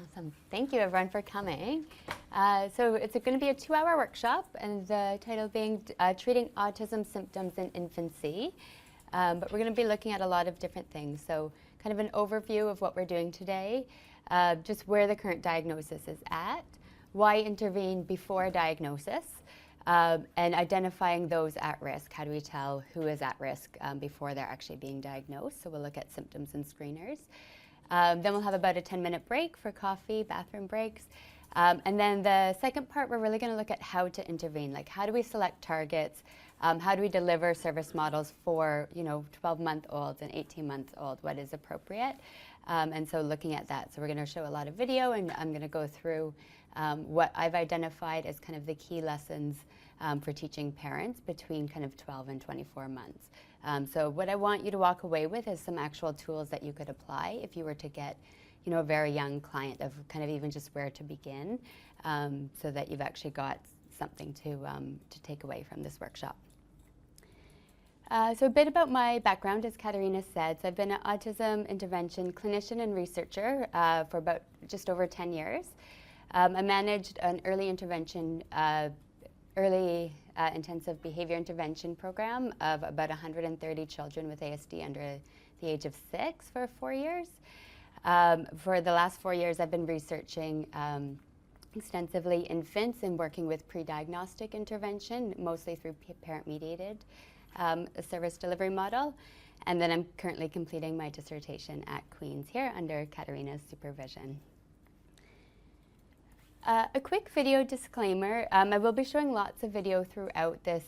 Awesome. Thank you, everyone, for coming. So it's going to be a 2-hour workshop, and the title being Treating Autism Symptoms in Infancy. But we're going to be looking at a lot of different things. So kind of an overview of what we're doing today, just where the current diagnosis is at, why intervene before diagnosis, and identifying those at risk. How do we tell who is at risk before they're actually being diagnosed? So we'll look at symptoms and screeners. Then we'll have about a 10-minute break for coffee, bathroom breaks. And then the second part, we're really going to look at how to intervene. Like, how do we select targets? How do we deliver service models for, 12-month-olds and 18-month-old? What is appropriate? And so looking at that. So we're going to show a lot of video, and I'm going to go through what I've identified as kind of the key lessons for teaching parents between kind of 12 and 24 months. So what I want you to walk away with is some actual tools that you could apply if you were to get, a very young client, of kind of even just where to begin, so that you've actually got something to take away from this workshop. So a bit about my background, as Katerina said. So I've been an autism intervention clinician and researcher for about just over 10 years. I managed an early intervention, intensive behavior intervention program of about 130 children with ASD under the age of 6 for 4 years. For the last 4 years, I've been researching extensively infants and working with pre-diagnostic intervention, mostly through parent-mediated service delivery model. And then I'm currently completing my dissertation at Queen's here under Katerina's supervision. A quick video disclaimer. I will be showing lots of video throughout this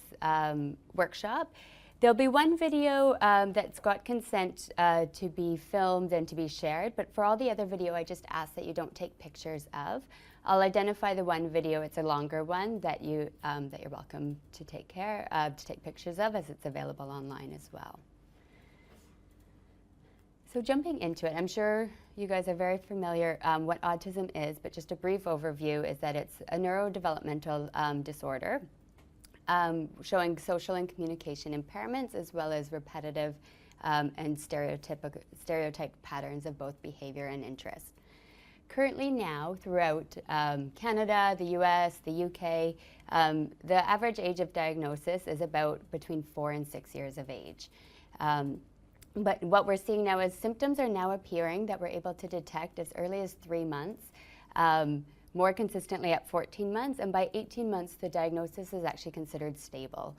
workshop. There'll be one video that's got consent to be filmed and to be shared, but for all the other video, I just ask that you don't take pictures of. I'll identify the one video, it's a longer one, that you're welcome to take pictures of, as it's available online as well. So jumping into it, I'm sure you guys are very familiar what autism is, but just a brief overview is that it's a neurodevelopmental disorder showing social and communication impairments, as well as repetitive and stereotyped patterns of both behavior and interest. Currently now, throughout Canada, the US, the UK, the average age of diagnosis is about between 4 and 6 years of age. But what we're seeing now is symptoms are now appearing that we're able to detect as early as 3 months, more consistently at 14 months, and by 18 months, the diagnosis is actually considered stable.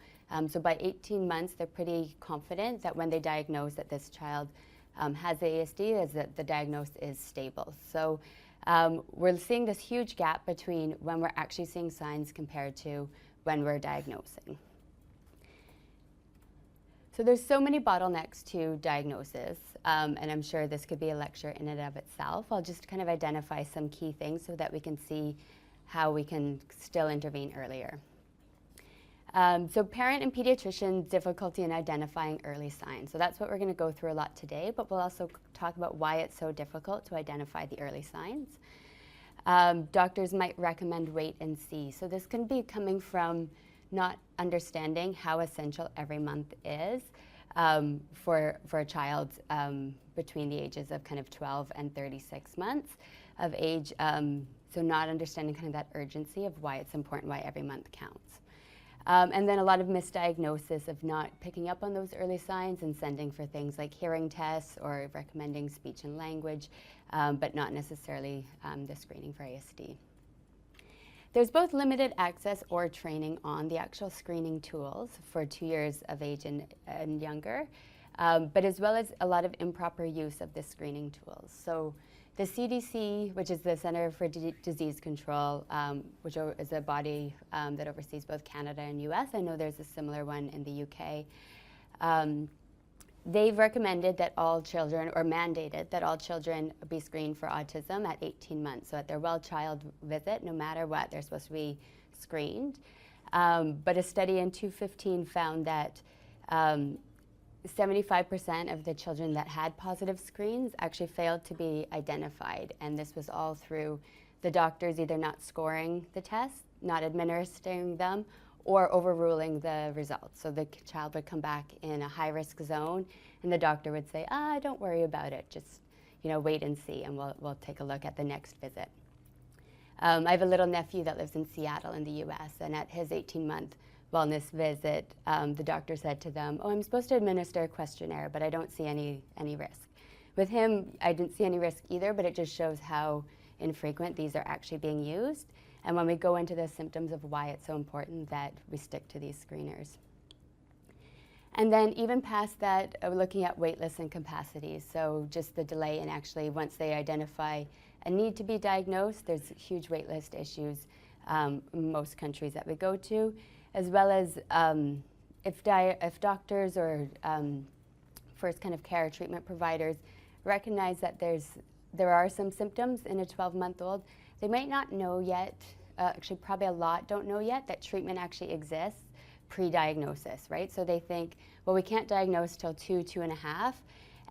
So by 18 months, they're pretty confident that when they diagnose that this child has ASD, is that the diagnosis is stable. So we're seeing this huge gap between when we're actually seeing signs compared to when we're diagnosing. So there's so many bottlenecks to diagnosis, and I'm sure this could be a lecture in and of itself. I'll just kind of identify some key things so that we can see how we can still intervene earlier. So parent and pediatrician difficulty in identifying early signs. So that's what we're going to go through a lot today, but we'll also talk about why it's so difficult to identify the early signs. Doctors might recommend wait and see. So this can be coming from not understanding how essential every month is for a child between the ages of kind of 12 and 36 months of age. So not understanding kind of that urgency of why it's important, why every month counts. And then a lot of misdiagnosis of not picking up on those early signs and sending for things like hearing tests or recommending speech and language, but not necessarily the screening for ASD. There's both limited access or training on the actual screening tools for 2 years of age and younger, but as well as a lot of improper use of the screening tools. So the CDC, which is the Center for Disease Control, which is a body that oversees both Canada and US, I know there's a similar one in the UK, they've recommended that all children, or mandated that all children be screened for autism at 18 months. So at their well child visit, no matter what, they're supposed to be screened. But a study in 2015 found that 75% of the children that had positive screens actually failed to be identified. And this was all through the doctors either not scoring the tests, not administering them, or overruling the results. So the child would come back in a high-risk zone, and the doctor would say, don't worry about it. Just, wait and see, and we'll take a look at the next visit. I have a little nephew that lives in Seattle in the US, and at his 18-month wellness visit, the doctor said to them, "Oh, I'm supposed to administer a questionnaire, but I don't see any risk." With him, I didn't see any risk either, but it just shows how infrequent these are actually being used. And when we go into the symptoms of why it's so important that we stick to these screeners. And then even past that, looking at wait lists and capacities. So just the delay in actually, once they identify a need to be diagnosed, there's huge wait list issues in most countries that we go to, as well as if doctors or first kind of care treatment providers recognize that there are some symptoms in a 12-month-old, they might not know yet, actually probably a lot don't know yet, that treatment actually exists pre-diagnosis, right? So they think, well, we can't diagnose till 2.5,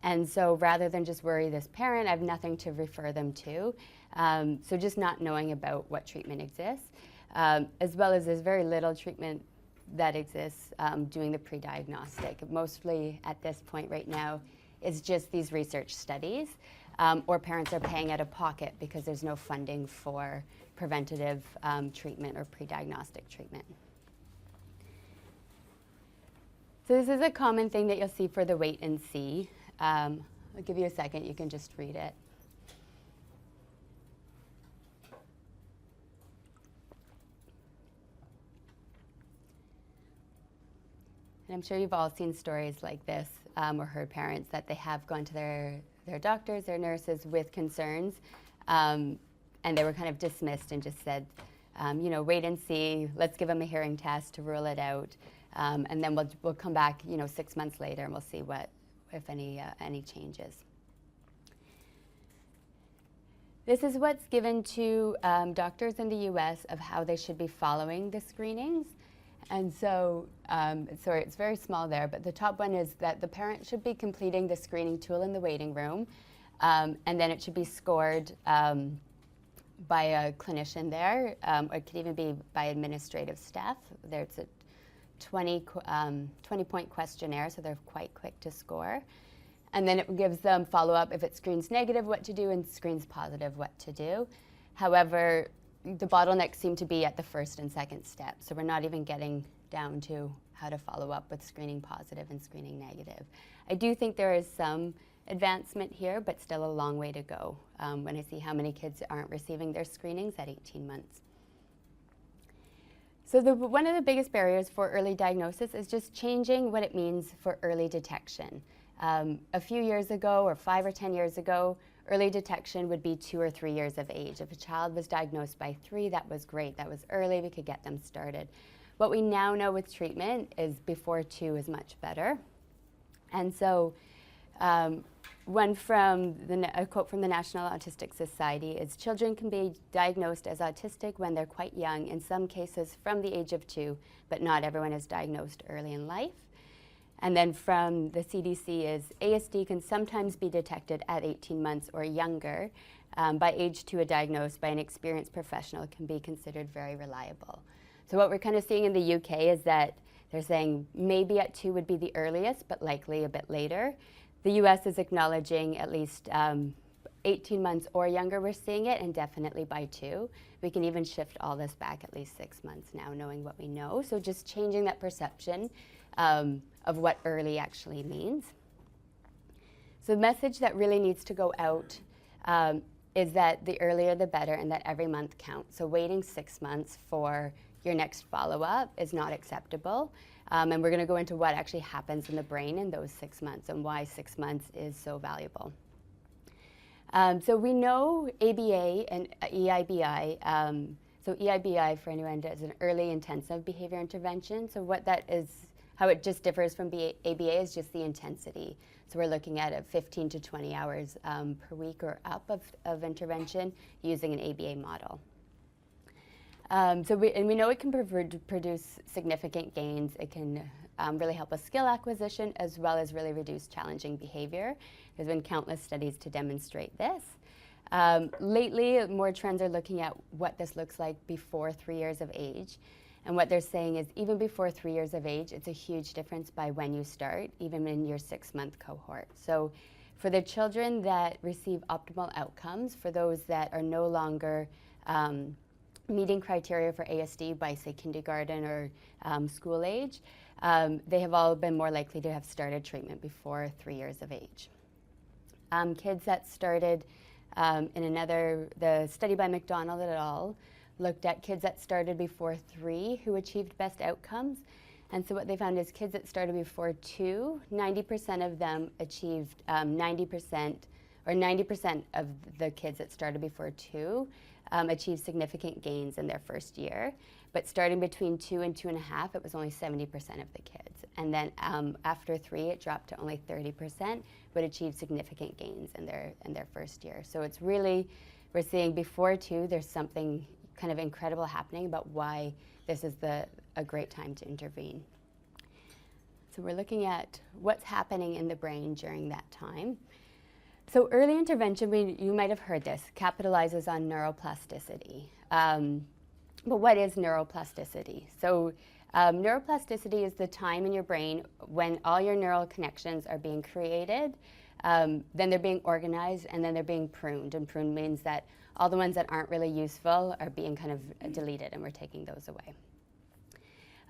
and so rather than just worry this parent, I have nothing to refer them to. So just not knowing about what treatment exists, as well as there's very little treatment that exists doing the pre-diagnostic. Mostly at this point right now is just these research studies, or parents are paying out of pocket because there's no funding for preventative treatment or pre-diagnostic treatment. So this is a common thing that you'll see for the wait and see. I'll give you a second, you can just read it. And I'm sure you've all seen stories like this or heard parents that they have gone to their doctors, their nurses with concerns, and they were kind of dismissed and just said, wait and see, let's give them a hearing test to rule it out, and then we'll come back 6 months later and we'll see what, if any changes. This is what's given to doctors in the US of how they should be following the screenings. And so, sorry, it's very small there, but the top one is that the parent should be completing the screening tool in the waiting room, and then it should be scored by a clinician there, or it could even be by administrative staff. There's a 20-point questionnaire, so they're quite quick to score. And then it gives them follow-up if it screens negative, what to do, and screens positive, what to do. However, the bottlenecks seem to be at the first and second step, so we're not even getting down to how to follow up with screening positive and screening negative. I do think there is some advancement here, but still a long way to go when I see how many kids aren't receiving their screenings at 18 months. So one of the biggest barriers for early diagnosis is just changing what it means for early detection. A few years ago, or 5 or 10 years ago, early detection would be 2 or 3 years of age. If a child was diagnosed by 3, that was great. That was early. We could get them started. What we now know with treatment is before 2 is much better. And so a quote from the National Autistic Society is, "Children can be diagnosed as autistic when they're quite young, in some cases from the age of 2, but not everyone is diagnosed early in life." And then from the CDC is, "ASD can sometimes be detected at 18 months or younger. By age 2, a diagnosed by an experienced professional can be considered very reliable." So what we're kind of seeing in the UK is that they're saying maybe at 2 would be the earliest, but likely a bit later. The US is acknowledging at least 18 months or younger we're seeing it, and definitely by 2. We can even shift all this back at least 6 months now, knowing what we know. So just changing that perception of what early actually means. So the message that really needs to go out is that the earlier the better, and that every month counts. So waiting 6 months for your next follow-up is not acceptable. And we're going to go into what actually happens in the brain in those 6 months and why 6 months is so valuable. So we know ABA and EIBI. So EIBI, for anyone, is an early intensive behavior intervention. So what that is, how it just differs from ABA is just the intensity. So we're looking at 15 to 20 hours per week or up of intervention using an ABA model. We know it can produce significant gains. It can really help with skill acquisition as well as really reduce challenging behavior. There's been countless studies to demonstrate this. Lately, more trends are looking at what this looks like before 3 years of age. And what they're saying is even before 3 years of age, it's a huge difference by when you start, even in your 6-month cohort. So For the children that receive optimal outcomes, for those that are no longer meeting criteria for ASD by, say, kindergarten or school age, they have all been more likely to have started treatment before 3 years of age. Kids that started the study by McDonald et al. Looked at kids that started before 3 who achieved best outcomes. And so what they found is kids that started before 2, 90% of them achieved 90% of the kids that started before 2 achieved significant gains in their first year. But starting between 2 and 2.5, it was only 70% of the kids. And then after 3, it dropped to only 30%, but achieved significant gains in their first year. So it's really, we're seeing before 2, there's something kind of incredible happening about why this is a great time to intervene. So we're looking at what's happening in the brain during that time. So early intervention, you might have heard this, capitalizes on neuroplasticity. But what is neuroplasticity? So neuroplasticity is the time in your brain when all your neural connections are being created, then they're being organized, and then they're being pruned. And pruned means that all the ones that aren't really useful are being kind of deleted, and we're taking those away.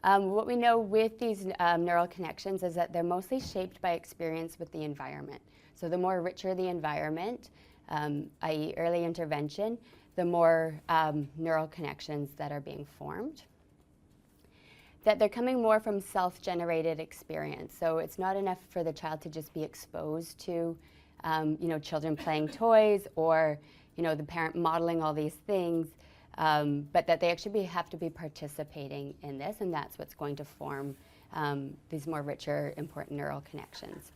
What we know with these neural connections is that they're mostly shaped by experience with the environment. So the more richer the environment, i.e. early intervention, the more neural connections that are being formed. That they're coming more from self-generated experience. So it's not enough for the child to just be exposed to children playing toys or the parent modeling all these things, but that they actually have to be participating in this, and that's what's going to form these more richer, important neural connections.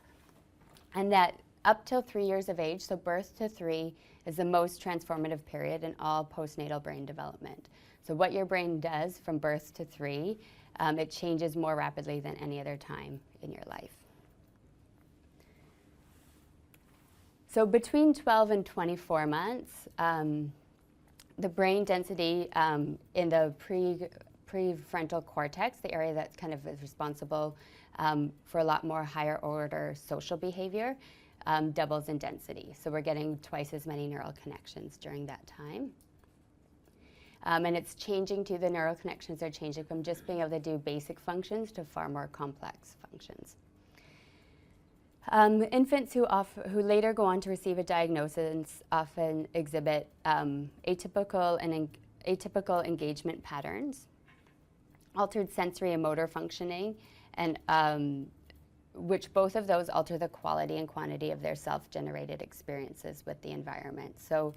And that up till 3 years of age, so birth to 3, is the most transformative period in all postnatal brain development. So what your brain does from birth to 3, it changes more rapidly than any other time in your life. So between 12 and 24 months, the brain density in the prefrontal cortex, the area that kind of is responsible for a lot more higher order social behavior, doubles in density. So we're getting twice as many neural connections during that time. And it's changing too, the neural connections are changing from just being able to do basic functions to far more complex functions. Infants who later go on to receive a diagnosis often exhibit atypical engagement patterns, altered sensory and motor functioning, and which both of those alter the quality and quantity of their self-generated experiences with the environment. So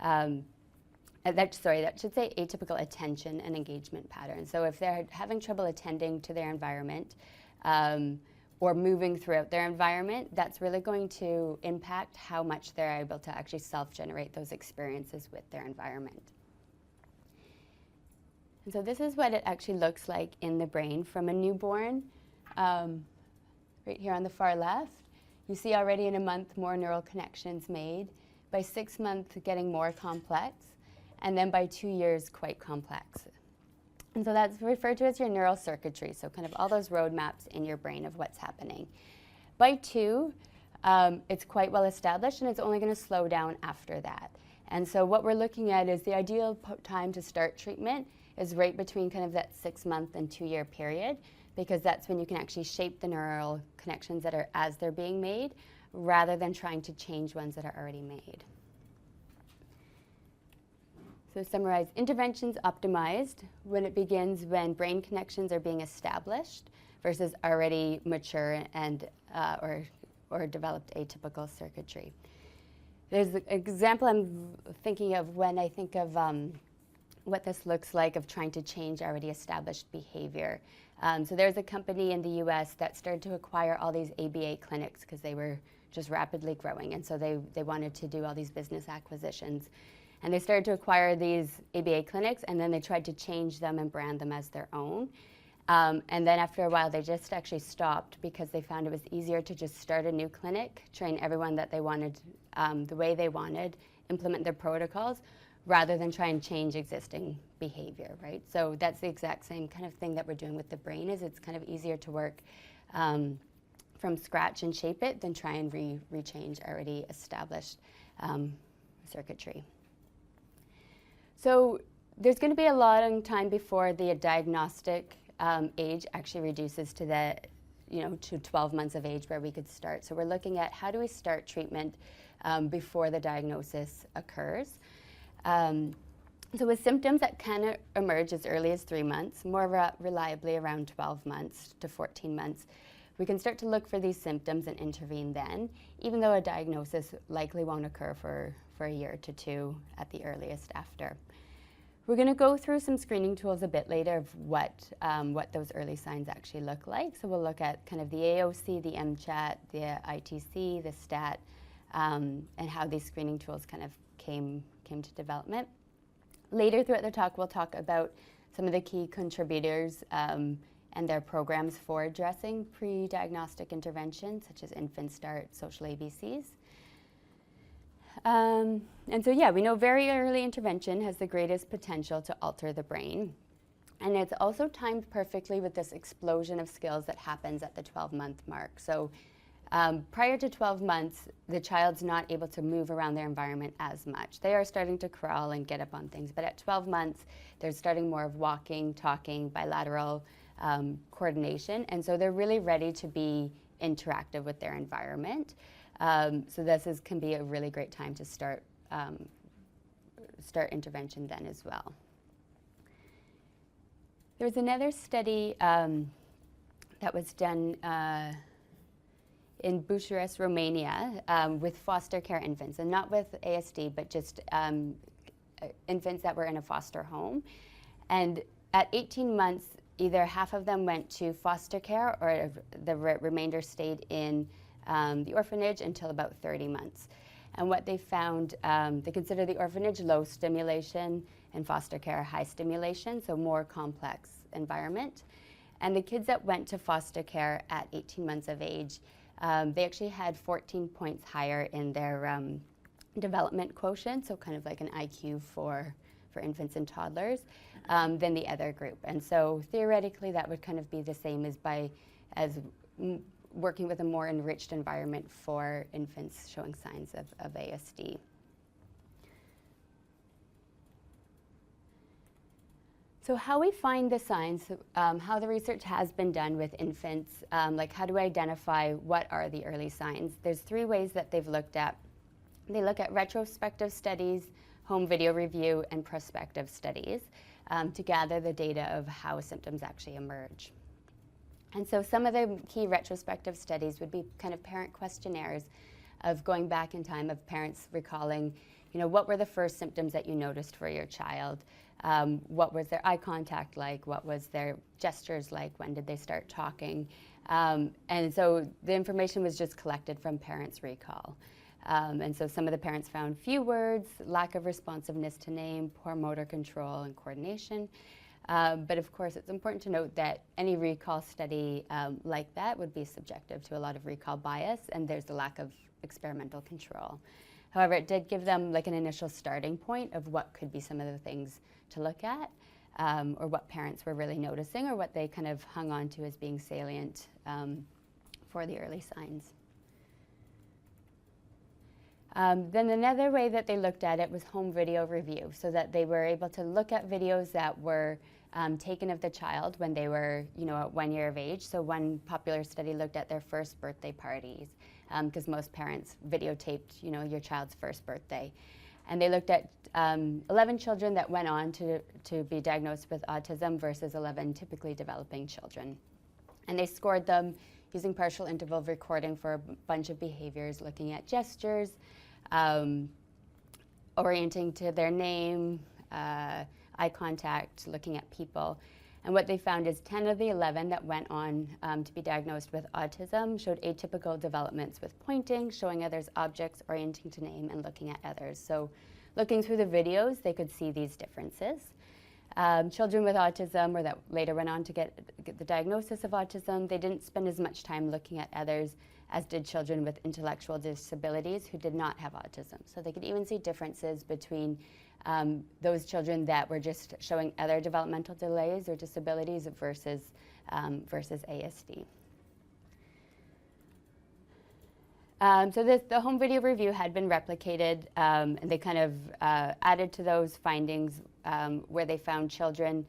that should say atypical attention and engagement patterns. So if they're having trouble attending to their environment or moving throughout their environment, that's really going to impact how much they're able to actually self-generate those experiences with their environment. And so this is what it actually looks like in the brain from a newborn. Right here on the far left, you see already in a month more neural connections made. By 6 months, getting more complex, and then by 2 years, quite complex. And so that's referred to as your neural circuitry, so kind of all those roadmaps in your brain of what's happening. By 2, it's quite well established, and it's only going to slow down after that. And so what we're looking at is the ideal time to start treatment is right between kind of that 6-month and 2-year period, because that's when you can actually shape the neural connections that are as they're being made, rather than trying to change ones that are already made. So to summarize, intervention's optimized when it begins when brain connections are being established versus already mature and or developed atypical circuitry. There's an example I'm thinking of when I think of what this looks like of trying to change already established behavior. So there's a company in the US that started to acquire all these ABA clinics because they were just rapidly growing, and so they wanted to do all these business acquisitions. And they started to acquire these ABA clinics, and then they tried to change them and brand them as their own. And then after a while, they just actually stopped because they found it was easier to just start a new clinic, train everyone that they wanted the way they wanted, implement their protocols, rather than try and change existing behavior, right? So that's the exact same kind of thing that we're doing with the brain, is it's kind of easier to work from scratch and shape it than try and rechange already established circuitry. So there's going to be a long time before the diagnostic age actually reduces to the, to 12 months of age where we could start. So we're looking at how do we start treatment before the diagnosis occurs. So with symptoms that can emerge as early as 3 months, more reliably around 12 months to 14 months, we can start to look for these symptoms and intervene then, even though a diagnosis likely won't occur for a year to two at the earliest after. We're going to go through some screening tools a bit later of what those early signs actually look like. So we'll look at kind of the AOC, the MCHAT, the ITC, the STAT, and how these screening tools kind of came to development. Later throughout the talk, we'll talk about some of the key contributors and their programs for addressing pre-diagnostic interventions, such as Infant Start, social ABCs. And so, yeah, we know very early intervention has the greatest potential to alter the brain. And it's also timed perfectly with this explosion of skills that happens at the 12-month mark. So prior to 12 months, the child's not able to move around their environment as much. They are starting to crawl and get up on things. But at 12 months, they're starting more of walking, talking, bilateral coordination. And so they're really ready to be interactive with their environment. So this can be a really great time to start intervention then as well. There was another study that was done in Bucharest, Romania, with foster care infants, and not with ASD, but just infants that were in a foster home. And at 18 months, either half of them went to foster care or the remainder stayed in the orphanage until about 30 months. And what they found, they consider the orphanage low stimulation and foster care high stimulation, so more complex environment. And the kids that went to foster care at 18 months of age, they actually had 14 points higher in their development quotient, so kind of like an IQ for infants and toddlers, than the other group. And so theoretically, that would kind of be the same as working with a more enriched environment for infants showing signs of ASD. So how we find the signs, how the research has been done with infants, like how do we identify what are the early signs? There's 3 ways that they've looked at. They look at retrospective studies, home video review, and prospective studies to gather the data of how symptoms actually emerge. And so some of the key retrospective studies would be kind of parent questionnaires of going back in time, of parents recalling, what were the first symptoms that you noticed for your child? What was their eye contact like? What was their gestures like? When did they start talking? And so the information was just collected from parents' recall. And so some of the parents found few words, lack of responsiveness to name, poor motor control and coordination. But of course, it's important to note that any recall study like that would be subjective to a lot of recall bias, and there's a lack of experimental control. However, it did give them like an initial starting point of what could be some of the things to look at, or what parents were really noticing, or what they kind of hung on to as being salient for the early signs. Then another way that they looked at it was home video review, so that they were able to look at videos that were taken of the child when they were, at 1 year of age. So one popular study looked at their first birthday parties, because most parents videotaped, your child's first birthday. And they looked at 11 children that went on to be diagnosed with autism versus 11 typically developing children. And they scored them using partial interval recording for a bunch of behaviors, looking at gestures, orienting to their name, eye contact, looking at people. And what they found is 10 of the 11 that went on to be diagnosed with autism showed atypical developments with pointing, showing others objects, orienting to name, and looking at others. So looking through the videos, they could see these differences. Children with autism, or that later went on to get the diagnosis of autism, they didn't spend as much time looking at others as did children with intellectual disabilities who did not have autism. So they could even see differences between those children that were just showing other developmental delays or disabilities versus ASD. So the home video review had been replicated, and they kind of added to those findings where they found children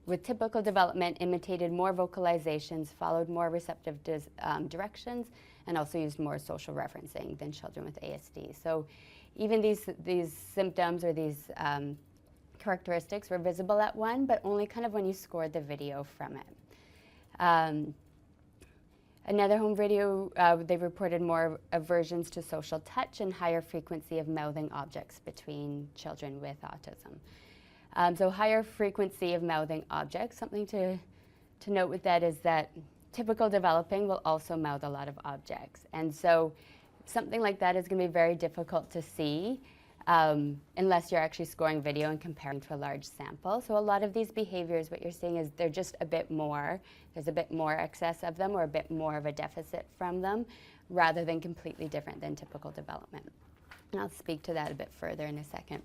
with typical development imitated more vocalizations, followed more receptive directions, and also used more social referencing than children with ASD. So even these symptoms or these characteristics were visible at 1, but only kind of when you scored the video from it. Another home video, they reported more aversions to social touch and higher frequency of mouthing objects between children with autism. So higher frequency of mouthing objects, something to note with that is that typical developing will also mouth a lot of objects. And so something like that is going to be very difficult to see unless you're actually scoring video and comparing to a large sample. So a lot of these behaviors, what you're seeing is they're just a bit more, there's a bit more excess of them or a bit more of a deficit from them rather than completely different than typical development. And I'll speak to that a bit further in a second.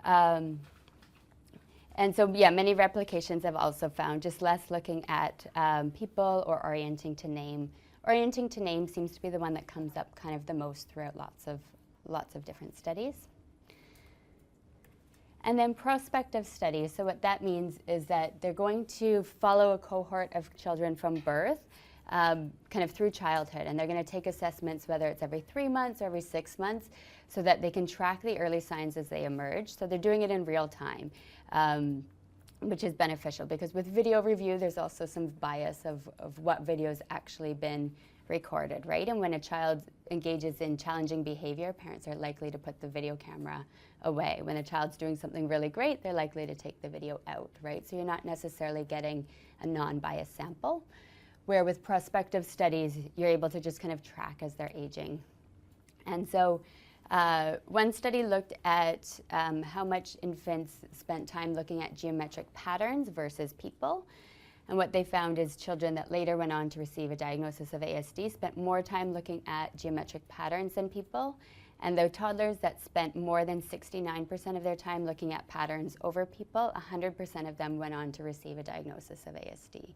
And so, yeah, many replications have also found just less looking at people or orienting to name. Orienting to name seems to be the one that comes up kind of the most throughout lots of different studies. And then prospective studies. So what that means is that they're going to follow a cohort of children from birth kind of through childhood. And they're going to take assessments, whether it's every 3 months or every 6 months, so that they can track the early signs as they emerge. So they're doing it in real time, which is beneficial because with video review, there's also some bias of what video's actually been recorded, right? And when a child engages in challenging behavior, parents are likely to put the video camera away. When a child's doing something really great, they're likely to take the video out, right? So you're not necessarily getting a non-biased sample, where with prospective studies, you're able to just kind of track as they're aging. And so one study looked at how much infants spent time looking at geometric patterns versus people. And what they found is children that later went on to receive a diagnosis of ASD spent more time looking at geometric patterns than people. And the toddlers that spent more than 69% of their time looking at patterns over people, 100% of them went on to receive a diagnosis of ASD.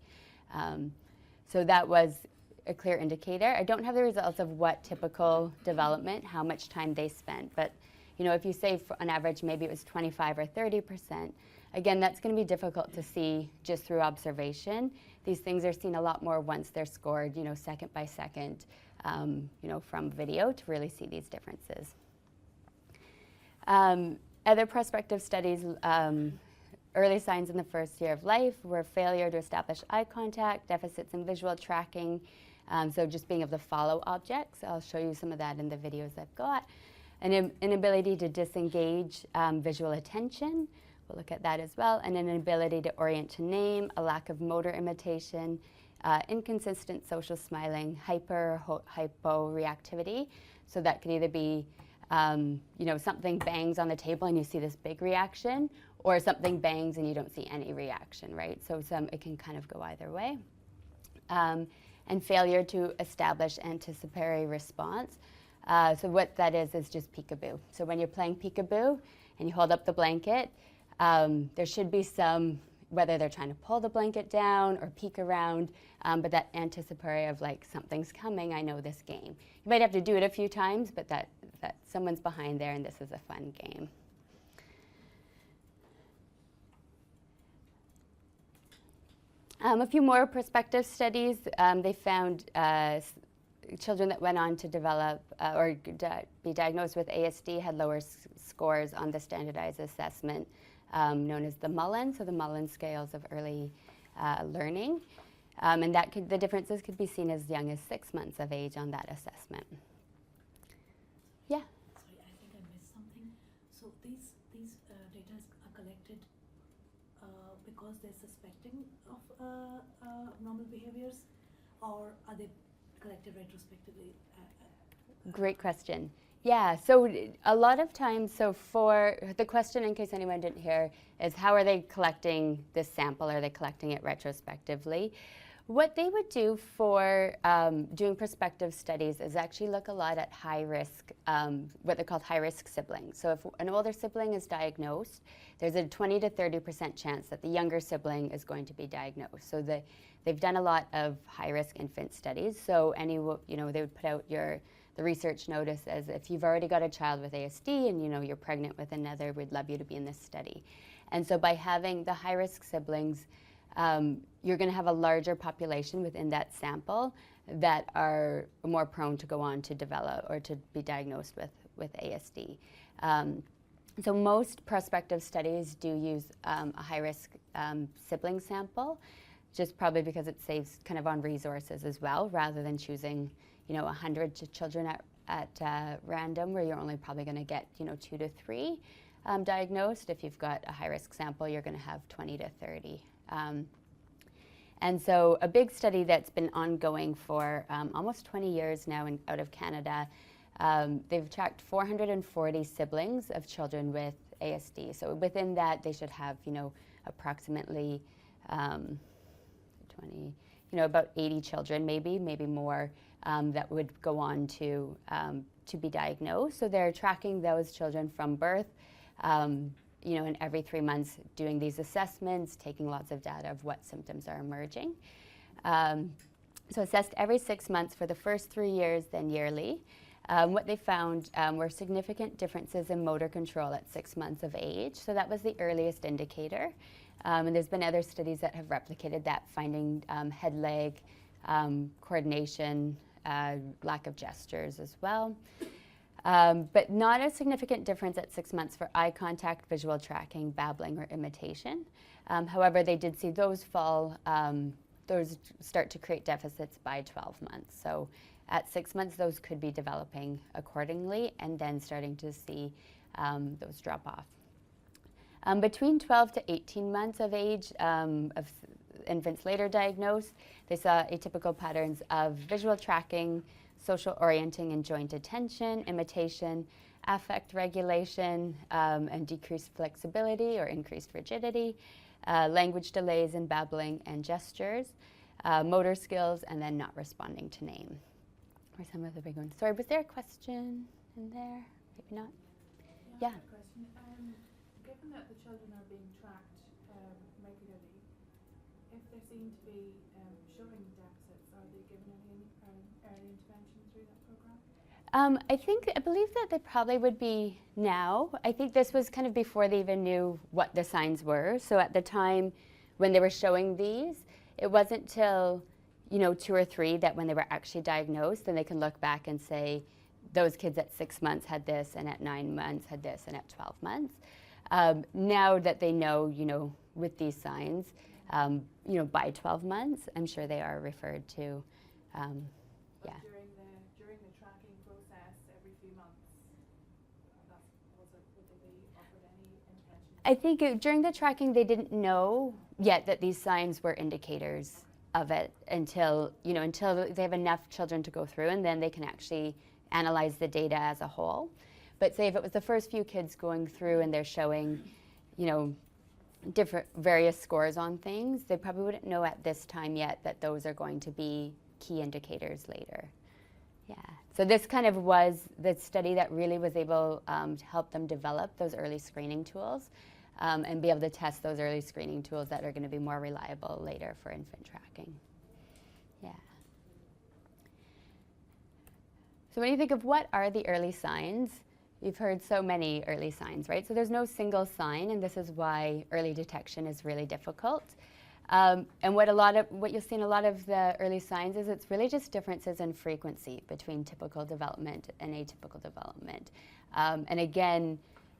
So that was a clear indicator. I don't have the results of what typical development, how much time they spent, but you know, if you say on average maybe it was 25 or 30%, again, that's going to be difficult to see just through observation. These things are seen a lot more once they're scored, you know, second by second, you know, from video to really see these differences. Other prospective studies, early signs in the first year of life were failure to establish eye contact, deficits in visual tracking, so just being able to follow objects. I'll show you some of that in the videos I've got. An inability to disengage visual attention. We'll look at that as well. And an inability to orient to name, a lack of motor imitation, inconsistent social smiling, hypo-reactivity. So that could either be, you know, something bangs on the table and you see this big reaction, or something bangs and you don't see any reaction, right? So it can kind of go either way. And failure to establish anticipatory response. So what that is just peekaboo. So when you're playing peekaboo and you hold up the blanket, there should be some, whether they're trying to pull the blanket down or peek around, but that anticipatory of like, something's coming, I know this game. You might have to do it a few times, but that someone's behind there and this is a fun game. A few more prospective studies, they found children that went on to develop or be diagnosed with ASD had lower scores on the standardized assessment known as the Mullen, so the Mullen scales of early learning. And the differences could be seen as young as 6 months of age on that assessment. Yeah? Sorry, I think I missed something. So these data are collected because they're suspecting of abnormal behaviors, or are they collected retrospectively? Great question. Yeah, so a lot of times, so for the question, in case anyone didn't hear, is how are they collecting this sample? Are they collecting it retrospectively? What they would do for doing prospective studies is actually look a lot at high risk, what they're called high risk siblings. So if an older sibling is diagnosed, there's a 20 to 30% chance that the younger sibling is going to be diagnosed. So they've done a lot of high risk infant studies. So they would put out the research notice as if you've already got a child with ASD and you're pregnant with another, we'd love you to be in this study. And so by having the high risk siblings, you're going to have a larger population within that sample that are more prone to go on to develop or to be diagnosed with ASD. So most prospective studies do use a high-risk sibling sample, just probably because it saves kind of on resources as well, rather than choosing 100 children at random, where you're only probably going to get 2 to 3 diagnosed. If you've got a high-risk sample, you're going to have 20 to 30. And so a big study that's been ongoing for almost 20 years now out of Canada, they've tracked 440 siblings of children with ASD. So within that, they should have, approximately 20, about 80 children, maybe more, that would go on to be diagnosed. So they're tracking those children from birth, and every 3 months doing these assessments, taking lots of data of what symptoms are emerging. So assessed every 6 months for the first 3 years, then yearly. What they found were significant differences in motor control at 6 months of age. So that was the earliest indicator. And there's been other studies that have replicated that, finding head-leg coordination, lack of gestures as well. But not a significant difference at 6 months for eye contact, visual tracking, babbling, or imitation. However, they did see those those start to create deficits by 12 months. So at 6 months, those could be developing accordingly, and then starting to see those drop off. Between 12 to 18 months of age of infants later diagnosed, they saw atypical patterns of visual tracking, social orienting and joint attention, imitation, affect regulation, and decreased flexibility or increased rigidity, language delays in babbling and gestures, motor skills, and then not responding to name. Or some of the big ones. Sorry, was there a question in there? Maybe not. Yeah. I have a question. Given that the children are being tracked regularly, if they seem to be showing deficits, are they given any early intervention through that program? I believe that they probably would be now. I think this was kind of before they even knew what the signs were. So at the time when they were showing these, it wasn't till 2 or 3 that when they were actually diagnosed, then they can look back and say, those kids at 6 months had this, and at 9 months had this, and at 12 months. Now that they know, with these signs, by 12 months, I'm sure they are referred to. But during the tracking process, every few months, would they be offered any intervention? I think during the tracking, they didn't know yet that these signs were indicators of it until they have enough children to go through, and then they can actually analyze the data as a whole. But say if it was the first few kids going through and they're showing, different various scores on things, they probably wouldn't know at this time yet that those are going to be key indicators later. Yeah. So this kind of was the study that really was able to help them develop those early screening tools and be able to test those early screening tools that are going to be more reliable later for infant tracking. Yeah. So when you think of what are the early signs, you've heard so many early signs, right? So there's no single sign, and this is why early detection is really difficult. And what you'll see in a lot of the early signs is it's really just differences in frequency between typical development and atypical development. And again,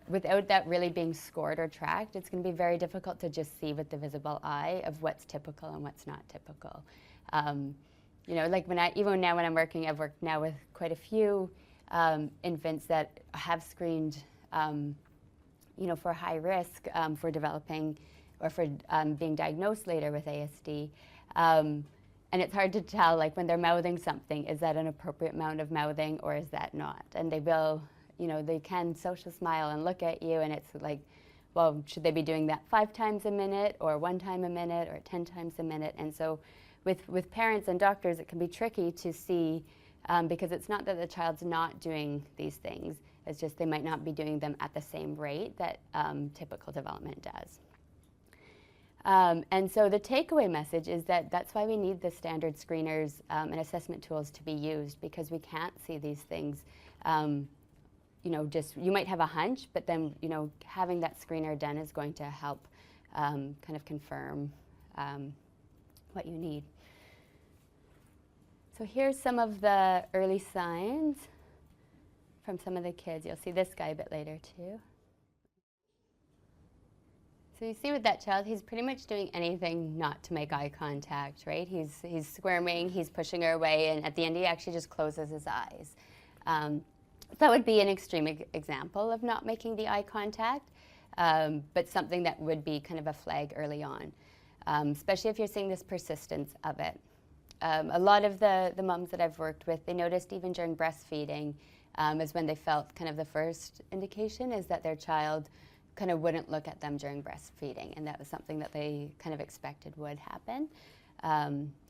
without that really being scored or tracked, it's going to be very difficult to just see with the visible eye of what's typical and what's not typical. Like even now when I'm working, I've worked now with quite a few infants that have screened, for high risk for developing or for being diagnosed later with ASD. And it's hard to tell, like when they're mouthing something, is that an appropriate amount of mouthing or is that not? And they will, they can social smile and look at you, and it's like, well, should they be doing that 5 times a minute or 1 time a minute or 10 times a minute? And so with parents and doctors, it can be tricky to see because it's not that the child's not doing these things, it's just they might not be doing them at the same rate that typical development does. And so the takeaway message is that that's why we need the standard screeners and assessment tools to be used, because we can't see these things. You know, just you might have a hunch, but then having that screener done is going to help kind of confirm what you need. So here's some of the early signs from some of the kids. You'll see this guy a bit later too. So you see with that child, he's pretty much doing anything not to make eye contact, right? He's squirming, he's pushing her away, and at the end he actually just closes his eyes. That would be an extreme example of not making the eye contact, but something that would be kind of a flag early on, especially if you're seeing this persistence of it. A lot of the mums that I've worked with, they noticed even during breastfeeding is when they felt kind of the first indication is that their child kind of wouldn't look at them during breastfeeding, and that was something that they kind of expected would happen.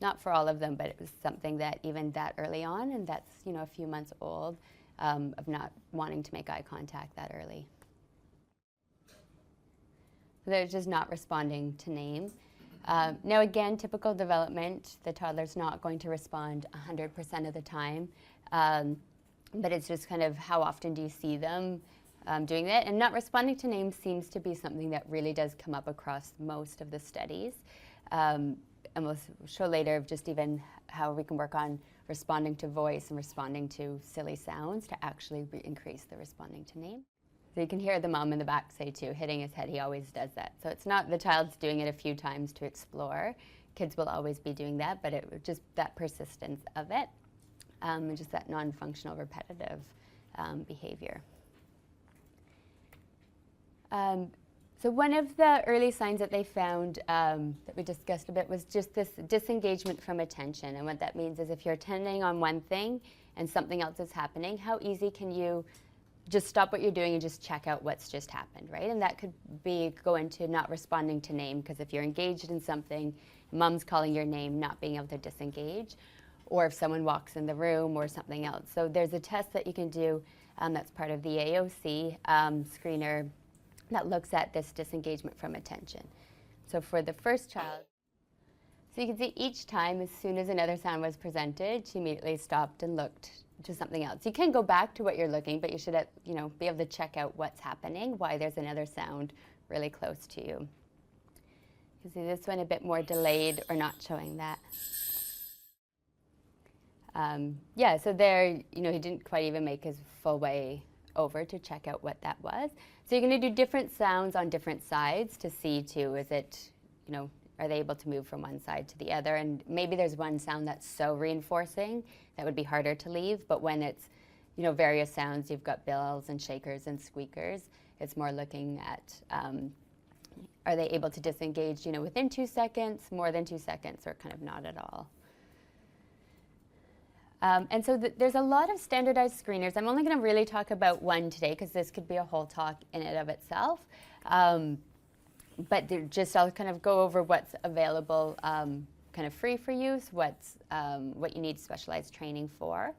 Not for all of them, but it was something that even that early on, and that's a few months old, of not wanting to make eye contact that early. They're just not responding to name. Now again, typical development, the toddler's not going to respond 100% of the time, but it's just kind of how often do you see them doing that. And not responding to names seems to be something that really does come up across most of the studies. And we'll show later of just even how we can work on responding to voice and responding to silly sounds to actually increase the responding to name. So you can hear the mom in the back say too, hitting his head, he always does that. So it's not the child's doing it a few times to explore. Kids will always be doing that, but it just that persistence of it, and just that non-functional repetitive behavior. So one of the early signs that they found that we discussed a bit was just this disengagement from attention. And what that means is if you're attending on one thing and something else is happening, how easy can you just stop what you're doing and just check out what's just happened, right? And that could be go into not responding to name, because if you're engaged in something, mom's calling your name, not being able to disengage, or if someone walks in the room or something else. So there's a test that you can do that's part of the AOC screener that looks at this disengagement from attention. So for the first child, so you can see each time as soon as another sound was presented, she immediately stopped and looked to something else. You can go back to what you're looking, but you should be able to check out what's happening, why there's another sound really close to you. You can see this one a bit more delayed or not showing that. Yeah, so there, he didn't quite even make his full way over to check out what that was. So you're going to do different sounds on different sides to see too, is it, are they able to move from one side to the other? And maybe there's one sound that's so reinforcing that would be harder to leave, but when it's, various sounds, you've got bills and shakers and squeakers, it's more looking at, are they able to disengage, within 2 seconds, more than 2 seconds, or kind of not at all. And so there's a lot of standardized screeners. I'm only going to really talk about one today because this could be a whole talk in and of itself. But I'll kind of go over what's available kind of free for use, what you need specialized training for.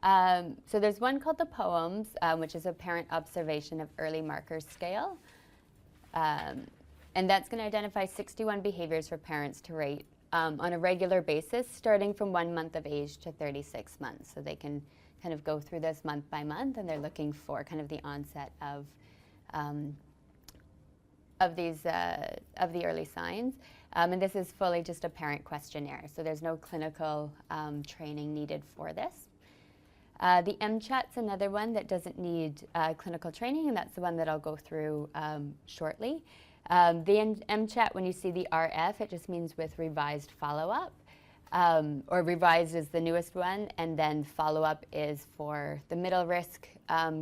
So there's one called the POEMS, which is a parent observation of early markers scale. And that's going to identify 61 behaviors for parents to rate on a regular basis, starting from 1 month of age to 36 months. So they can kind of go through this month by month, and they're looking for kind of the onset of the early signs. And this is fully just a parent questionnaire, so there's no clinical training needed for this. The MChat's another one that doesn't need clinical training, and that's the one that I'll go through shortly. The MChat, when you see the RF, it just means with revised follow-up, or revised is the newest one, and then follow-up is for the middle risk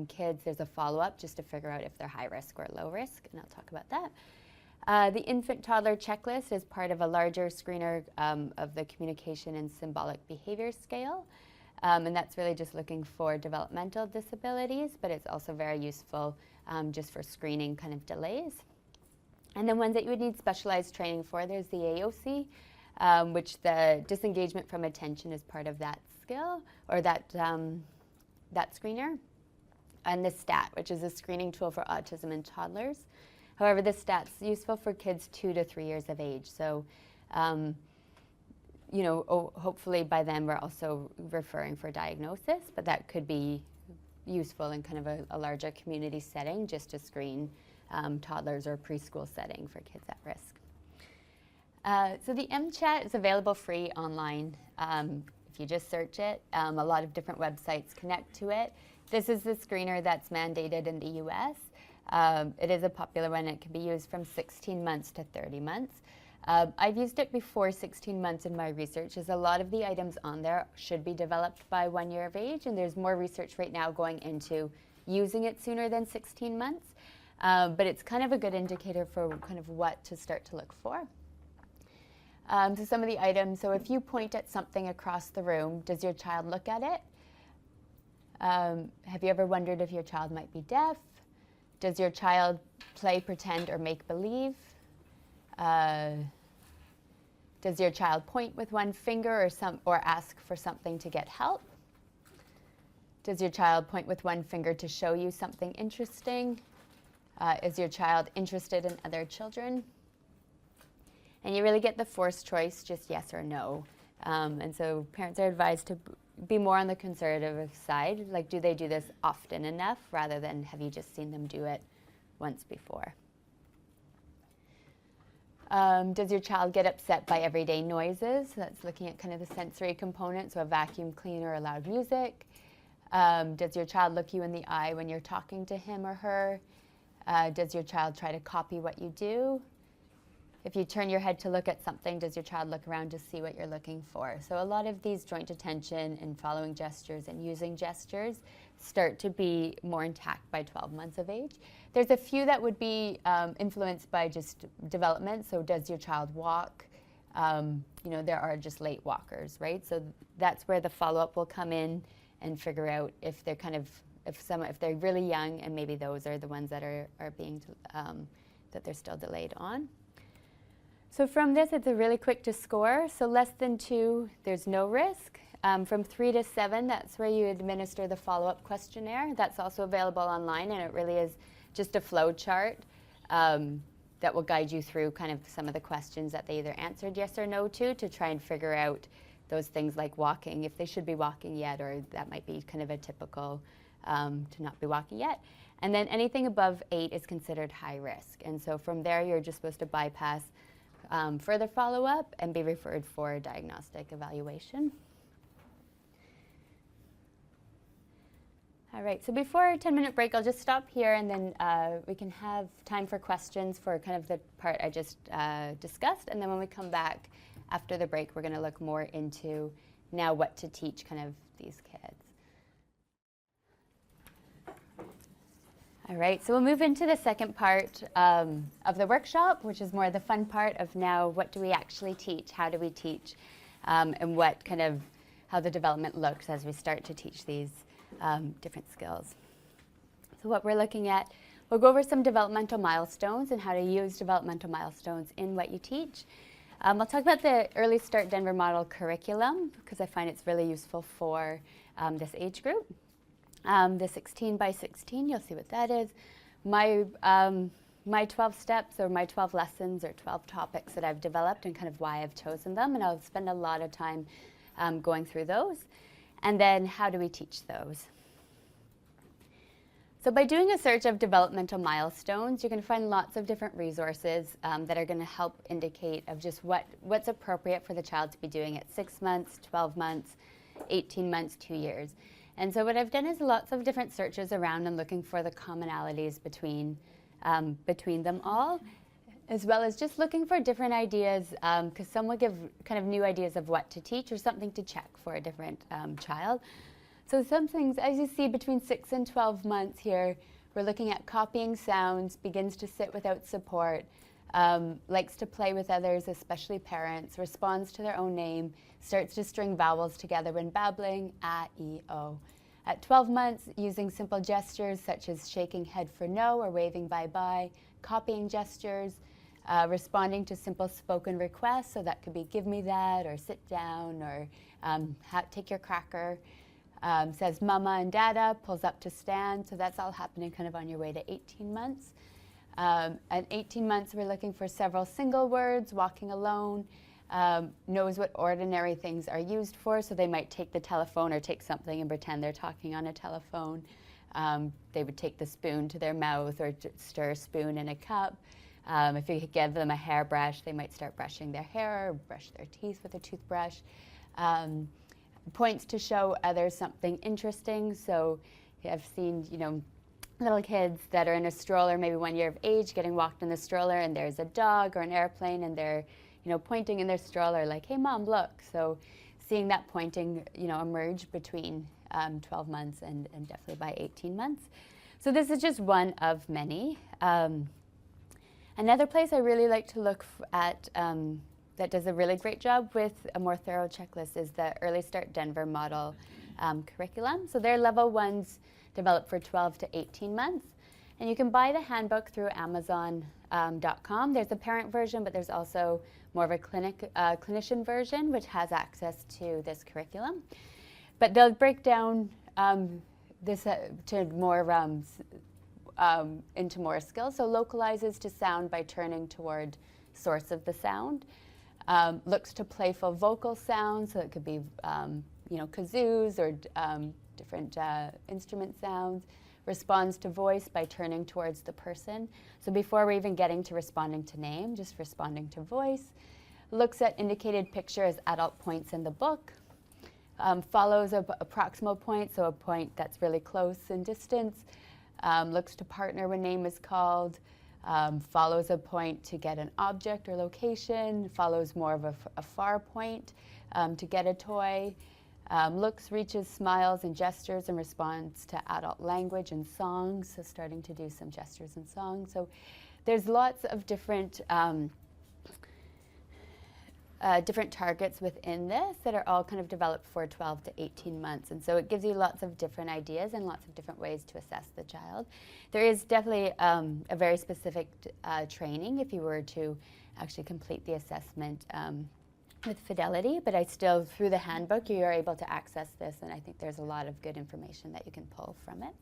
kids. There's a follow-up just to figure out if they're high risk or low risk, and I'll talk about that. The infant toddler checklist is part of a larger screener of the communication and symbolic behavior scale, and that's really just looking for developmental disabilities, but it's also very useful just for screening kind of delays. And then ones that you would need specialized training for, there's the AOC, which the disengagement from attention is part of that skill, or that screener. And the STAT, which is a screening tool for autism in toddlers. However, the STAT's useful for kids 2 to 3 years of age. So, hopefully by then we're also referring for diagnosis, but that could be useful in kind of a larger community setting, just to screen toddlers, or preschool setting for kids at risk. So the MChat is available free online. If you just search it, a lot of different websites connect to it. This is the screener that's mandated in the US. It is a popular one. It can be used from 16 months to 30 months. I've used it before 16 months in my research, as a lot of the items on there should be developed by 1 year of age, and there's more research right now going into using it sooner than 16 months. But it's kind of a good indicator for kind of what to start to look for. So some of the items, so if you point at something across the room, does your child look at it? Have you ever wondered if your child might be deaf? Does your child play, pretend, or make believe? Does your child point with one finger or ask for something to get help? Does your child point with one finger to show you something interesting? Is your child interested in other children? And you really get the forced choice, just yes or no. And so parents are advised to be more on the conservative side, like do they do this often enough, rather than have you just seen them do it once before. Does your child get upset by everyday noises? That's looking at kind of the sensory component, so a vacuum cleaner or loud music. Does your child look you in the eye when you're talking to him or her? Does your child try to copy what you do? If you turn your head to look at something, does your child look around to see what you're looking for? So a lot of these joint attention and following gestures and using gestures start to be more intact by 12 months of age. There's a few that would be influenced by just development. So does your child walk? There are just late walkers, right? So that's where the follow-up will come in and figure out if they're if they're really young, and maybe those are the ones that are being that they're still delayed on. So from this, it's a really quick to score. So less than 2, there's no risk. From 3 to 7, that's where you administer the follow-up questionnaire. That's also available online, and it really is just a flow chart that will guide you through kind of some of the questions that they either answered yes or no to try and figure out those things like walking, if they should be walking yet, or that might be kind of a typical to not be walking yet. And then anything above 8 is considered high risk. And so from there, you're just supposed to bypass further follow-up and be referred for diagnostic evaluation. All right, so before our 10-minute break, I'll just stop here, and then we can have time for questions for kind of the part I just discussed. And then when we come back after the break, we're going to look more into now what to teach kind of these kids. All right, so we'll move into the second part of the workshop, which is more the fun part of now what do we actually teach, how do we teach, and what kind of how the development looks as we start to teach these different skills. So what we're looking at, we'll go over some developmental milestones and how to use developmental milestones in what you teach. I'll talk about the Early Start Denver Model curriculum, because I find it's really useful for this age group. The 16 by 16, you'll see what that is. My 12 steps, or my 12 lessons, or 12 topics that I've developed, and kind of why I've chosen them, and I'll spend a lot of time going through those. And then how do we teach those? So by doing a search of developmental milestones, you're going to find lots of different resources that are going to help indicate of just what's appropriate for the child to be doing at 6 months, 12 months, 18 months, 2 years. And so what I've done is lots of different searches around and looking for the commonalities between them all, as well as just looking for different ideas, because some will give kind of new ideas of what to teach or something to check for a different child. So some things, as you see, between 6 and 12 months here, we're looking at copying sounds, begins to sit without support, likes to play with others, especially parents, responds to their own name, starts to string vowels together when babbling, a, e, o. At 12 months, using simple gestures such as shaking head for no or waving bye-bye, copying gestures, responding to simple spoken requests, so that could be give me that, or sit down, or take your cracker. Says mama and dada, pulls up to stand, so that's all happening kind of on your way to 18 months. At 18 months, we're looking for several single words, walking alone, knows what ordinary things are used for, so they might take the telephone or take something and pretend they're talking on a telephone. They would take the spoon to their mouth or stir a spoon in a cup. If you could give them a hairbrush, they might start brushing their hair or brush their teeth with a toothbrush. Points to show others something interesting. So I've seen, little kids that are in a stroller, maybe 1 year of age, getting walked in the stroller, and there's a dog or an airplane, and they're, pointing in their stroller like, hey, mom, look. So seeing that pointing, emerge between 12 months and definitely by 18 months. So this is just one of many. Another place I really like to look at that does a really great job with a more thorough checklist is the Early Start Denver model curriculum. So they're level ones developed for 12 to 18 months. And you can buy the handbook through Amazon.com. There's a parent version, but there's also more of a clinician version, which has access to this curriculum. But they'll break down this to more into more skills. So localizes to sound by turning toward source of the sound. Looks to playful vocal sounds, so it could be kazoos or different instrument sounds. Responds to voice by turning towards the person. So before we're even getting to responding to name, just responding to voice. Looks at indicated picture as adult points in the book. Follows a proximal point, so a point that's really close in distance. Looks to partner when name is called. Follows a point to get an object or location. Follows more of a far point to get a toy. Looks, reaches, smiles, and gestures in response to adult language and songs, so starting to do some gestures and songs. So there's lots of different different targets within this that are all kind of developed for 12 to 18 months. And so it gives you lots of different ideas and lots of different ways to assess the child. There is definitely a very specific training if you were to actually complete the assessment with fidelity, but through the handbook, you are able to access this, and I think there's a lot of good information that you can pull from it.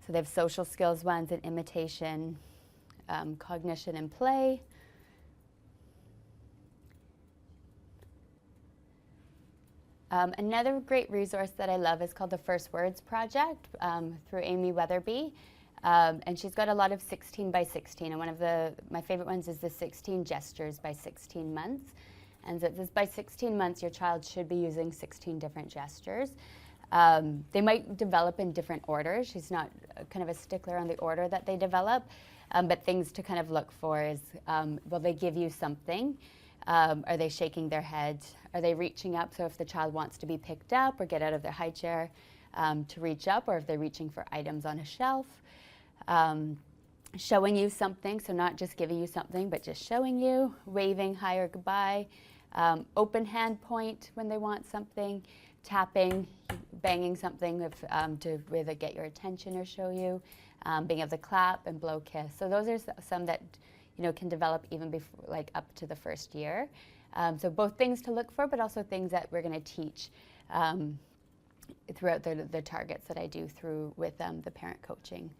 So they have social skills ones and imitation, cognition and play. Another great resource that I love is called the First Words Project through Amy Weatherby. And she's got a lot of 16 by 16. And one of my favorite ones is the 16 gestures by 16 months. And so it says by 16 months, your child should be using 16 different gestures. They might develop in different orders. She's not kind of a stickler on the order that they develop. But things to kind of look for is, will they give you something? Are they shaking their head? Are they reaching up? So if the child wants to be picked up or get out of their high chair to reach up, or if they're reaching for items on a shelf. Showing you something, so not just giving you something, but just showing you. Waving hi or goodbye. Open hand point when they want something. Tapping, banging something to either get your attention or show you. Being able to clap and blow kiss. So those are some that can develop even before, like up to the first year. So both things to look for, but also things that we're going to teach throughout the targets that I do with the parent coaching.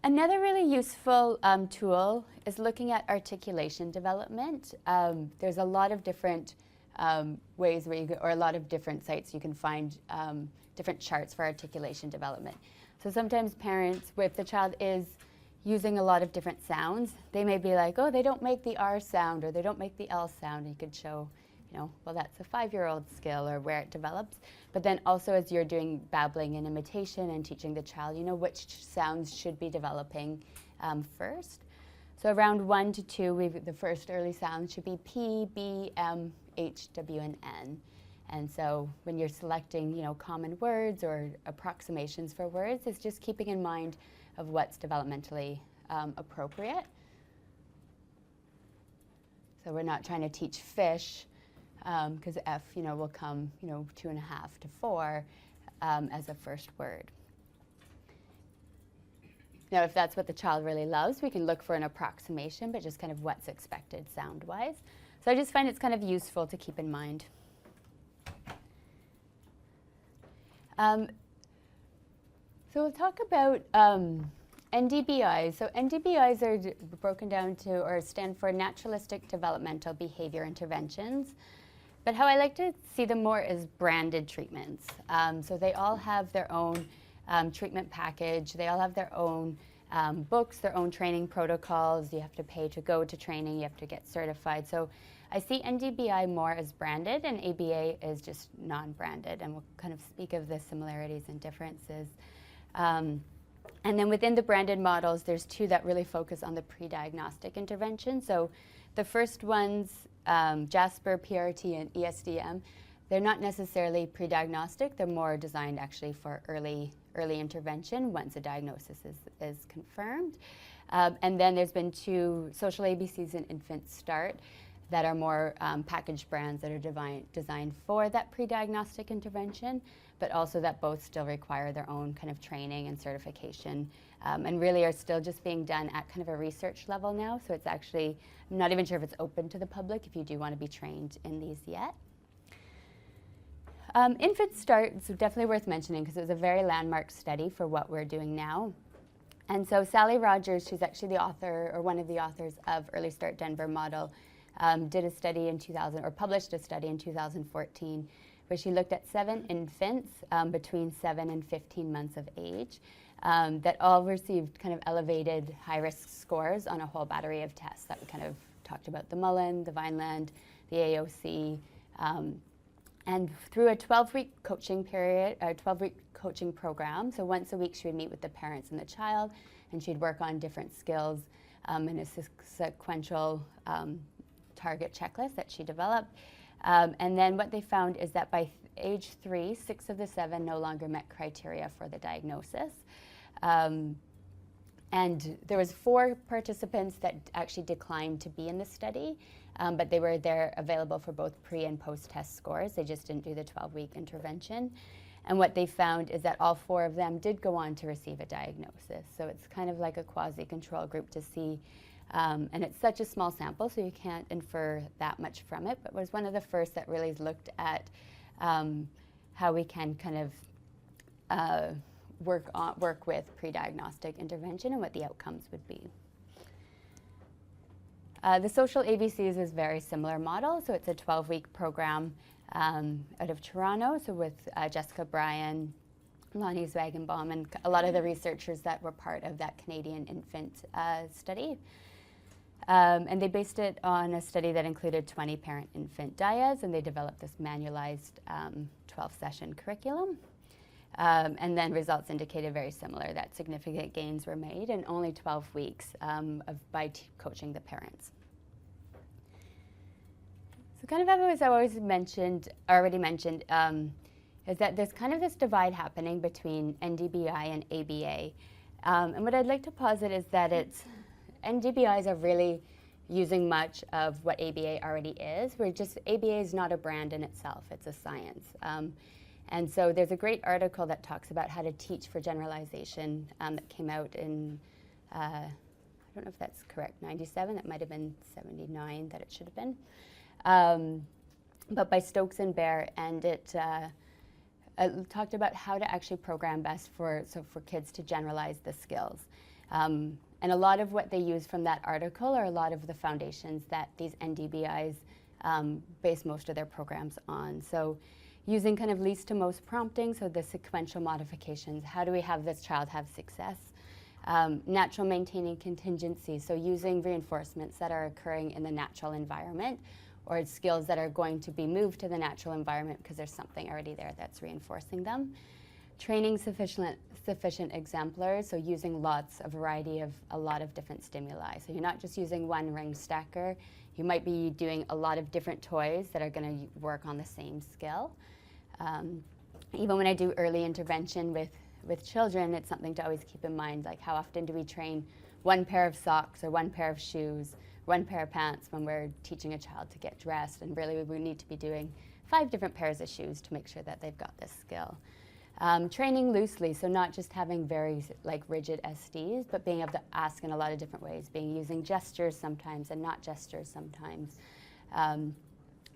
Another really useful tool is looking at articulation development. There's a lot of different ways or a lot of different sites you can find different charts for articulation development. So sometimes parents, if the child is using a lot of different sounds, they may be like, oh, they don't make the R sound or they don't make the L sound. You could show, well, that's a 5-year-old skill or where it develops. But then also as you're doing babbling and imitation and teaching the child, which sounds should be developing first. So around 1 to 2, the first early sounds should be P, B, M, H, W, and N. And so when you're selecting, common words or approximations for words, it's just keeping in mind of what's developmentally appropriate. So we're not trying to teach fish, because F, will come, 2.5 to 4 as a first word. Now, if that's what the child really loves, we can look for an approximation, but just kind of what's expected sound-wise. So I just find it's kind of useful to keep in mind. So we'll talk about NDBIs. So NDBIs are broken down to, or stand for Naturalistic Developmental Behavior Interventions. But how I like to see them more is branded treatments. So they all have their own treatment package. They all have their own books, their own training protocols. You have to pay to go to training. You have to get certified. So I see NDBI more as branded, and ABA is just non-branded. And we'll kind of speak of the similarities and differences. And then within the branded models, there's two that really focus on the pre-diagnostic intervention. So the first ones, Jasper, PRT, and ESDM, they're not necessarily pre-diagnostic. They're more designed actually for early intervention once a diagnosis is confirmed. And then there's been two social ABCs and Infant Start that are more packaged brands that are designed for that pre-diagnostic intervention, but also that both still require their own kind of training and certification, and really are still just being done at kind of a research level now. So it's actually, I'm not even sure if it's open to the public if you do want to be trained in these yet. Infant Start is definitely worth mentioning because it was a very landmark study for what we're doing now. And so Sally Rogers, who's actually the author or one of the authors of Early Start Denver model, did a study in 2000, or published a study in 2014, where she looked at 7 infants between 7 and 15 months of age that all received kind of elevated high-risk scores on a whole battery of tests that we kind of talked about: the Mullen, the Vineland, the AOC, and through a 12-week coaching period, a 12-week coaching program. So once a week, she would meet with the parents and the child, and she'd work on different skills in a sequential target checklist that she developed. And then what they found is that by age 3, 6 of the 7 no longer met criteria for the diagnosis. And there was 4 participants that actually declined to be in the study, but they were there available for both pre and post-test scores. They just didn't do the 12-week intervention. And what they found is that all 4 of them did go on to receive a diagnosis. So it's kind of like a quasi-control group to see. And it's such a small sample, so you can't infer that much from it, but was one of the first that really looked at how we can kind of work with pre-diagnostic intervention and what the outcomes would be. The social ABCs is a very similar model, so it's a 12-week program out of Toronto, so with Jessica Bryan, Lonnie Zwagenbaum, and a lot of the researchers that were part of that Canadian infant study. And they based it on a study that included 20 parent-infant dyas, and they developed this manualized 12-session curriculum. And then results indicated very similar, that significant gains were made in only 12 weeks by coaching the parents. So kind of as I already mentioned, is that there's kind of this divide happening between NDBI and ABA. And what I'd like to posit is that NDBIs are really using much of what ABA already is. ABA is not a brand in itself, it's a science. And so there's a great article that talks about how to teach for generalization that came out in, I don't know if that's correct, 97, that might have been 79 that it should have been. But by Stokes and Bear, and it talked about how to actually program best for kids to generalize the skills. And a lot of what they use from that article are a lot of the foundations that these NDBIs base most of their programs on. So using kind of least to most prompting, so the sequential modifications, how do we have this child have success? Natural maintaining contingency, so using reinforcements that are occurring in the natural environment, or skills that are going to be moved to the natural environment because there's something already there that's reinforcing them. Training sufficient exemplars, so using a variety of a lot of different stimuli. So you're not just using one ring stacker, you might be doing a lot of different toys that are going to work on the same skill. Even when I do early intervention with children, it's something to always keep in mind, like how often do we train one pair of socks or one pair of shoes, one pair of pants when we're teaching a child to get dressed, and really we need to be doing 5 different pairs of shoes to make sure that they've got this skill. Training loosely, so not just having very like rigid SDs, but being able to ask in a lot of different ways, using gestures sometimes and not gestures sometimes.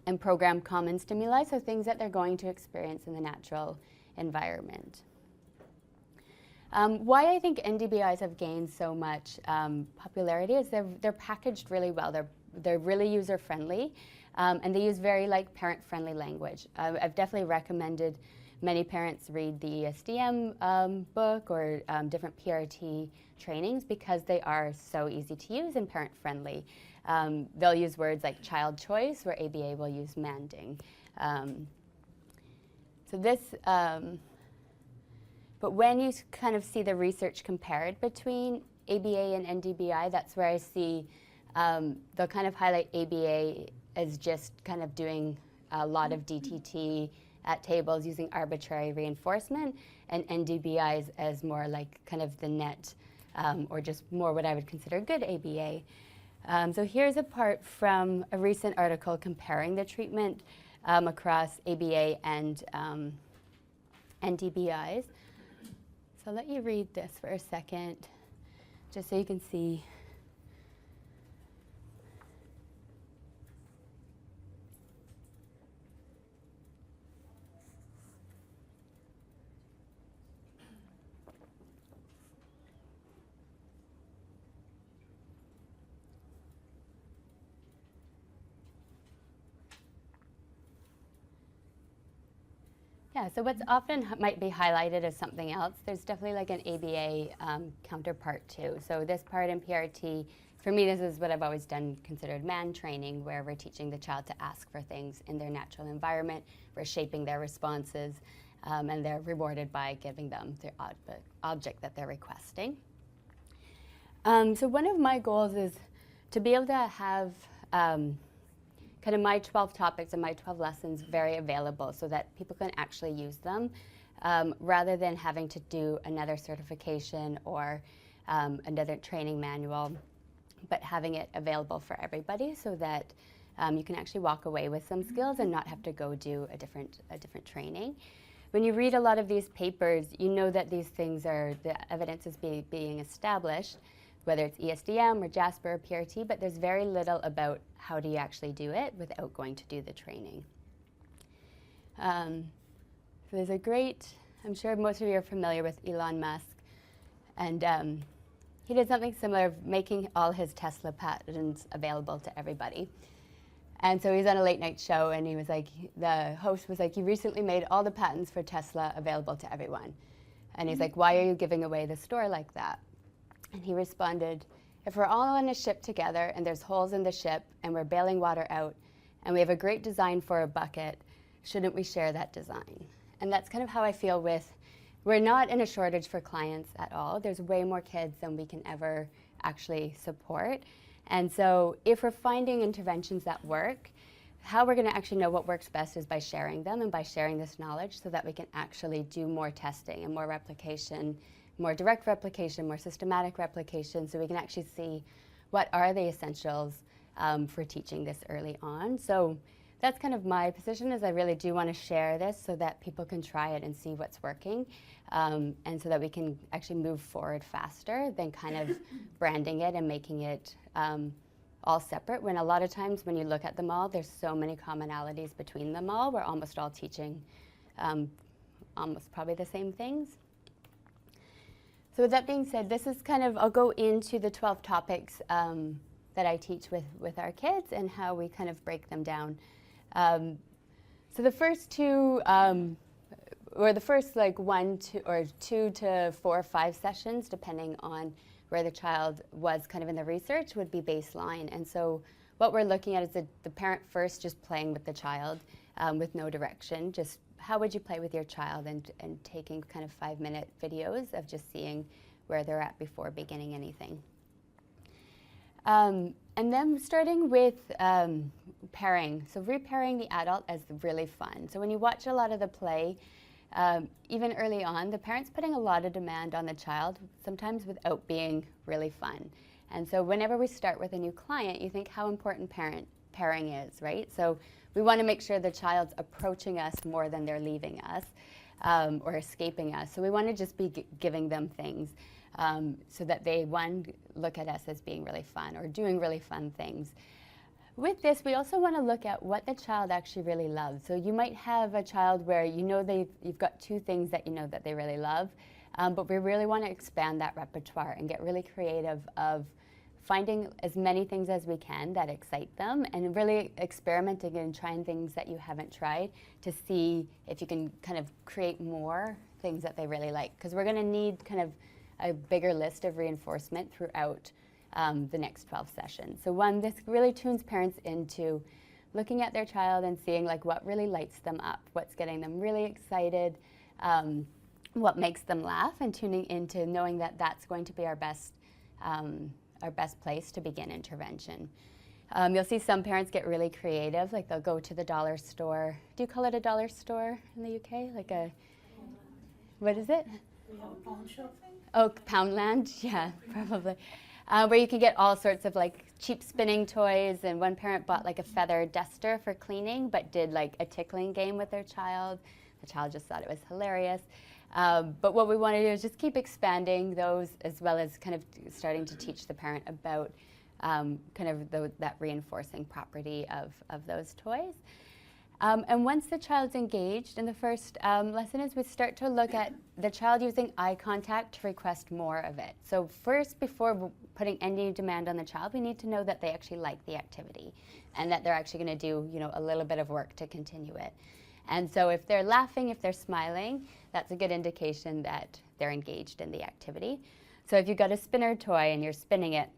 And program common stimuli, so things that they're going to experience in the natural environment. Why I think NDBIs have gained so much popularity is they're packaged really well. They're really user-friendly, and they use very like parent-friendly language. I've definitely recommended many parents read the ESDM book or different PRT trainings because they are so easy to use and parent-friendly. They'll use words like child choice, where ABA will use manding. But when you kind of see the research compared between ABA and NDBI, that's where I see they'll kind of highlight ABA as just kind of doing a lot of DTT at tables using arbitrary reinforcement, and NDBI as more like kind of the net or just more what I would consider good ABA. So here's a part from a recent article comparing the treatment across ABA and NDBIs. So I'll let you read this for a second, just so you can see. Yeah, so what's often might be highlighted as something else, there's definitely like an ABA counterpart too. So this part in PRT, for me, this is what I've always done, considered man training, where we're teaching the child to ask for things in their natural environment. We're shaping their responses, and they're rewarded by giving them the object that they're requesting. So one of my goals is to be able to have kind of my 12 topics and my 12 lessons very available so that people can actually use them rather than having to do another certification or another training manual, but having it available for everybody so that you can actually walk away with some skills and not have to go do a different training. When you read a lot of these papers, you know that these things the evidence is being established, whether it's ESDM or JASPER or PRT, but there's very little about how do you actually do it without going to do the training. So there's a great, I'm sure most of you are familiar with Elon Musk, and he did something similar, making all his Tesla patents available to everybody. And so he was on a late night show, and he was like, the host was like, you recently made all the patents for Tesla available to everyone. And he's like, why are you giving away the store like that? And he responded, if we're all on a ship together and there's holes in the ship and we're bailing water out and we have a great design for a bucket, shouldn't we share that design? And that's kind of how I feel we're not in a shortage for clients at all. There's way more kids than we can ever actually support. And so if we're finding interventions that work, how we're going to actually know what works best is by sharing them and by sharing this knowledge so that we can actually do more testing and more replication, more direct replication, more systematic replication, so we can actually see what are the essentials for teaching this early on. So that's kind of my position, is I really do want to share this so that people can try it and see what's working, and so that we can actually move forward faster than kind of branding it and making it all separate, when a lot of times when you look at them all, there's so many commonalities between them all. We're almost all teaching almost probably the same things. So with that being said, this is kind of, I'll go into the 12 topics that I teach with our kids and how we kind of break them down. So the first two, or the first like 1 to 2 to 4 or 5 sessions, depending on where the child was kind of in the research, would be baseline. And so what we're looking at is the parent first just playing with the child with no direction, just how would you play with your child, and taking kind of 5-minute videos of just seeing where they're at before beginning anything. And then starting with pairing. So repairing the adult as really fun. So when you watch a lot of the play, even early on, the parent's putting a lot of demand on the child, sometimes without being really fun. And so whenever we start with a new client, you think how important pairing is, right? So we want to make sure the child's approaching us more than they're leaving us. or escaping us. So we want to just be giving them things so that they, one, look at us as being really fun or doing really fun things. With this, we also want to look at what the child actually really loves. So you might have a child where you know you've got two things that you know that they really love, but we really want to expand that repertoire and get really creative of finding as many things as we can that excite them and really experimenting and trying things that you haven't tried to see if you can kind of create more things that they really like. Because we're going to need kind of a bigger list of reinforcement throughout the next 12 sessions. So one, this really tunes parents into looking at their child and seeing like what really lights them up, what's getting them really excited, what makes them laugh, and tuning into knowing that that's going to be our best place to begin intervention. You'll see some parents get really creative, like they'll go to the dollar store. Do you call it a dollar store in the UK? Like a, what is it? We have a pawn shop. Oh, Poundland, yeah, probably. Where you can get all sorts of like cheap spinning toys, and one parent bought like a feather duster for cleaning, but did like a tickling game with their child. The child just thought it was hilarious. But what we want to do is just keep expanding those, as well as kind of starting to teach the parent about kind of that reinforcing property of those toys. And once the child's engaged, in the first lesson is we start to look at the child using eye contact to request more of it. So first, before putting any demand on the child, we need to know that they actually like the activity and that they're actually going to do, you know, a little bit of work to continue it. And so if they're laughing, if they're smiling, that's a good indication that they're engaged in the activity. So if you've got a spinner toy and you're spinning it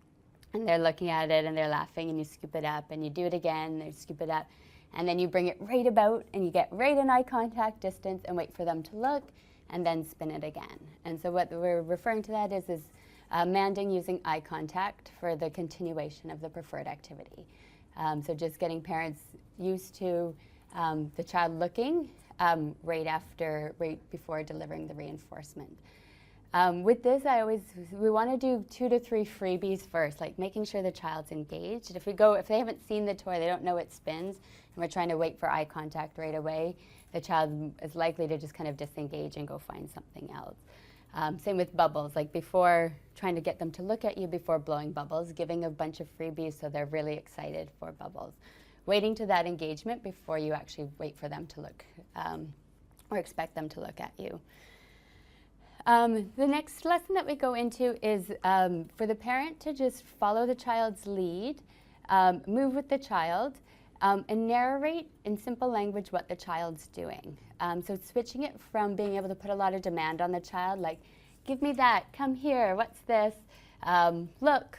and they're looking at it and they're laughing, and you scoop it up and you do it again, they scoop it up, and then you bring it right about and you get right in eye contact distance and wait for them to look and then spin it again. And so what we're referring to that is manding using eye contact for the continuation of the preferred activity. So just getting parents used to the child looking right before delivering the reinforcement. With this, we want to do 2 to 3 freebies first, like making sure the child's engaged. If they haven't seen the toy, they don't know it spins, and we're trying to wait for eye contact right away, the child is likely to just kind of disengage and go find something else. Same with bubbles, like before trying to get them to look at you before blowing bubbles, giving a bunch of freebies so they're really excited for bubbles. Waiting to that engagement before you actually wait for them to look or expect them to look at you. The next lesson that we go into is for the parent to just follow the child's lead, move with the child, and narrate in simple language what the child's doing. So switching it from being able to put a lot of demand on the child, like, give me that, come here, what's this, look,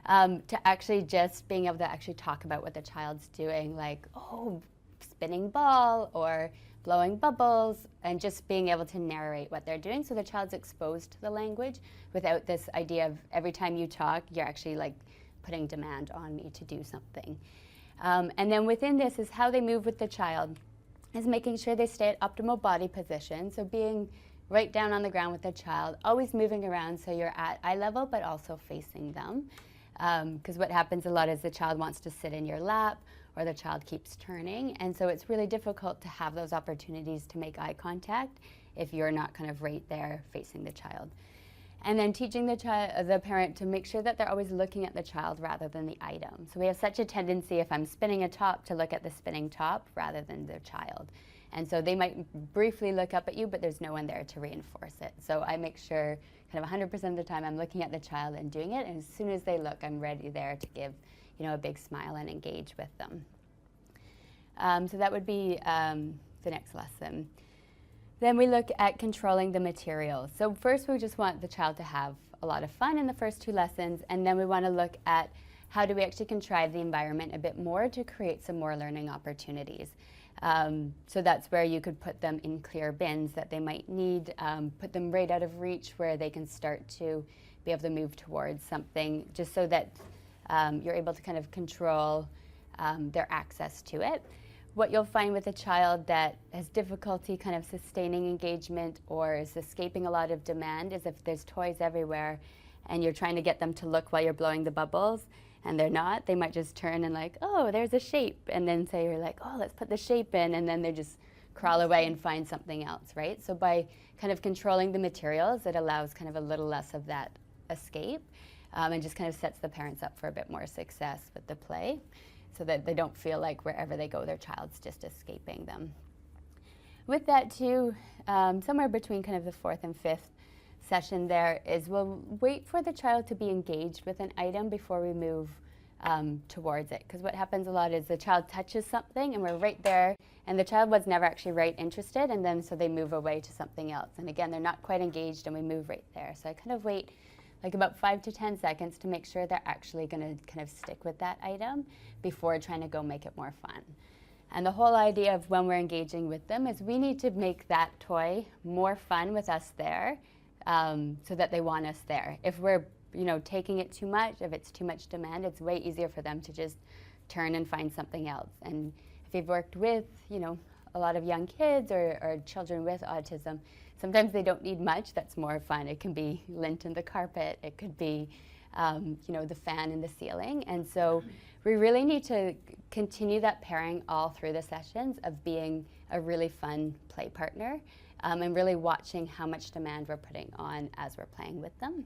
to actually just being able to actually talk about what the child's doing, like, oh, spinning ball or blowing bubbles, and just being able to narrate what they're doing so the child's exposed to the language without this idea of every time you talk, you're actually like putting demand on me to do something. And then within this is how they move with the child, is making sure they stay at optimal body position, so being right down on the ground with the child, always moving around so you're at eye level but also facing them. Because what happens a lot is the child wants to sit in your lap, or the child keeps turning, and so it's really difficult to have those opportunities to make eye contact if you're not kind of right there facing the child. And then teaching the parent to make sure that they're always looking at the child rather than the item. So we have such a tendency, if I'm spinning a top, to look at the spinning top rather than the child. And so they might briefly look up at you, but there's no one there to reinforce it. So I make sure kind of 100% of the time I'm looking at the child and doing it, and as soon as they look, I'm ready there to give, you know, a big smile and engage with them. So that would be the next lesson. Then we look at controlling the materials. So first we just want the child to have a lot of fun in the first 2 lessons, and then we want to look at how do we actually contrive the environment a bit more to create some more learning opportunities. So that's where you could put them in clear bins that they might need, put them right out of reach where they can start to be able to move towards something, just so that you're able to kind of control their access to it. What you'll find with a child that has difficulty kind of sustaining engagement or is escaping a lot of demand is if there's toys everywhere and you're trying to get them to look while you're blowing the bubbles and they're not, they might just turn and like, oh, there's a shape, and then say you're like, oh, let's put the shape in, and then they're just crawl away and find something else, right? So by kind of controlling the materials, it allows kind of a little less of that escape, and just kind of sets the parents up for a bit more success with the play, so that they don't feel like wherever they go, their child's just escaping them. With that too, somewhere between kind of the 4th and 5th session there is we'll wait for the child to be engaged with an item before we move towards it. Because what happens a lot is the child touches something and we're right there, and the child was never actually right interested, and then so they move away to something else. And again, they're not quite engaged and we move right there. So I kind of wait like about 5 to 10 seconds to make sure they're actually going to kind of stick with that item before trying to go make it more fun. And the whole idea of when we're engaging with them is we need to make that toy more fun with us there, so that they want us there. If we're taking it too much, if it's too much demand, it's way easier for them to just turn and find something else. And if you've worked with a lot of young kids or children with autism, sometimes they don't need much that's more fun. It can be lint in the carpet, it could be the fan in the ceiling. And so we really need to continue that pairing all through the sessions of being a really fun play partner, and really watching how much demand we're putting on as we're playing with them.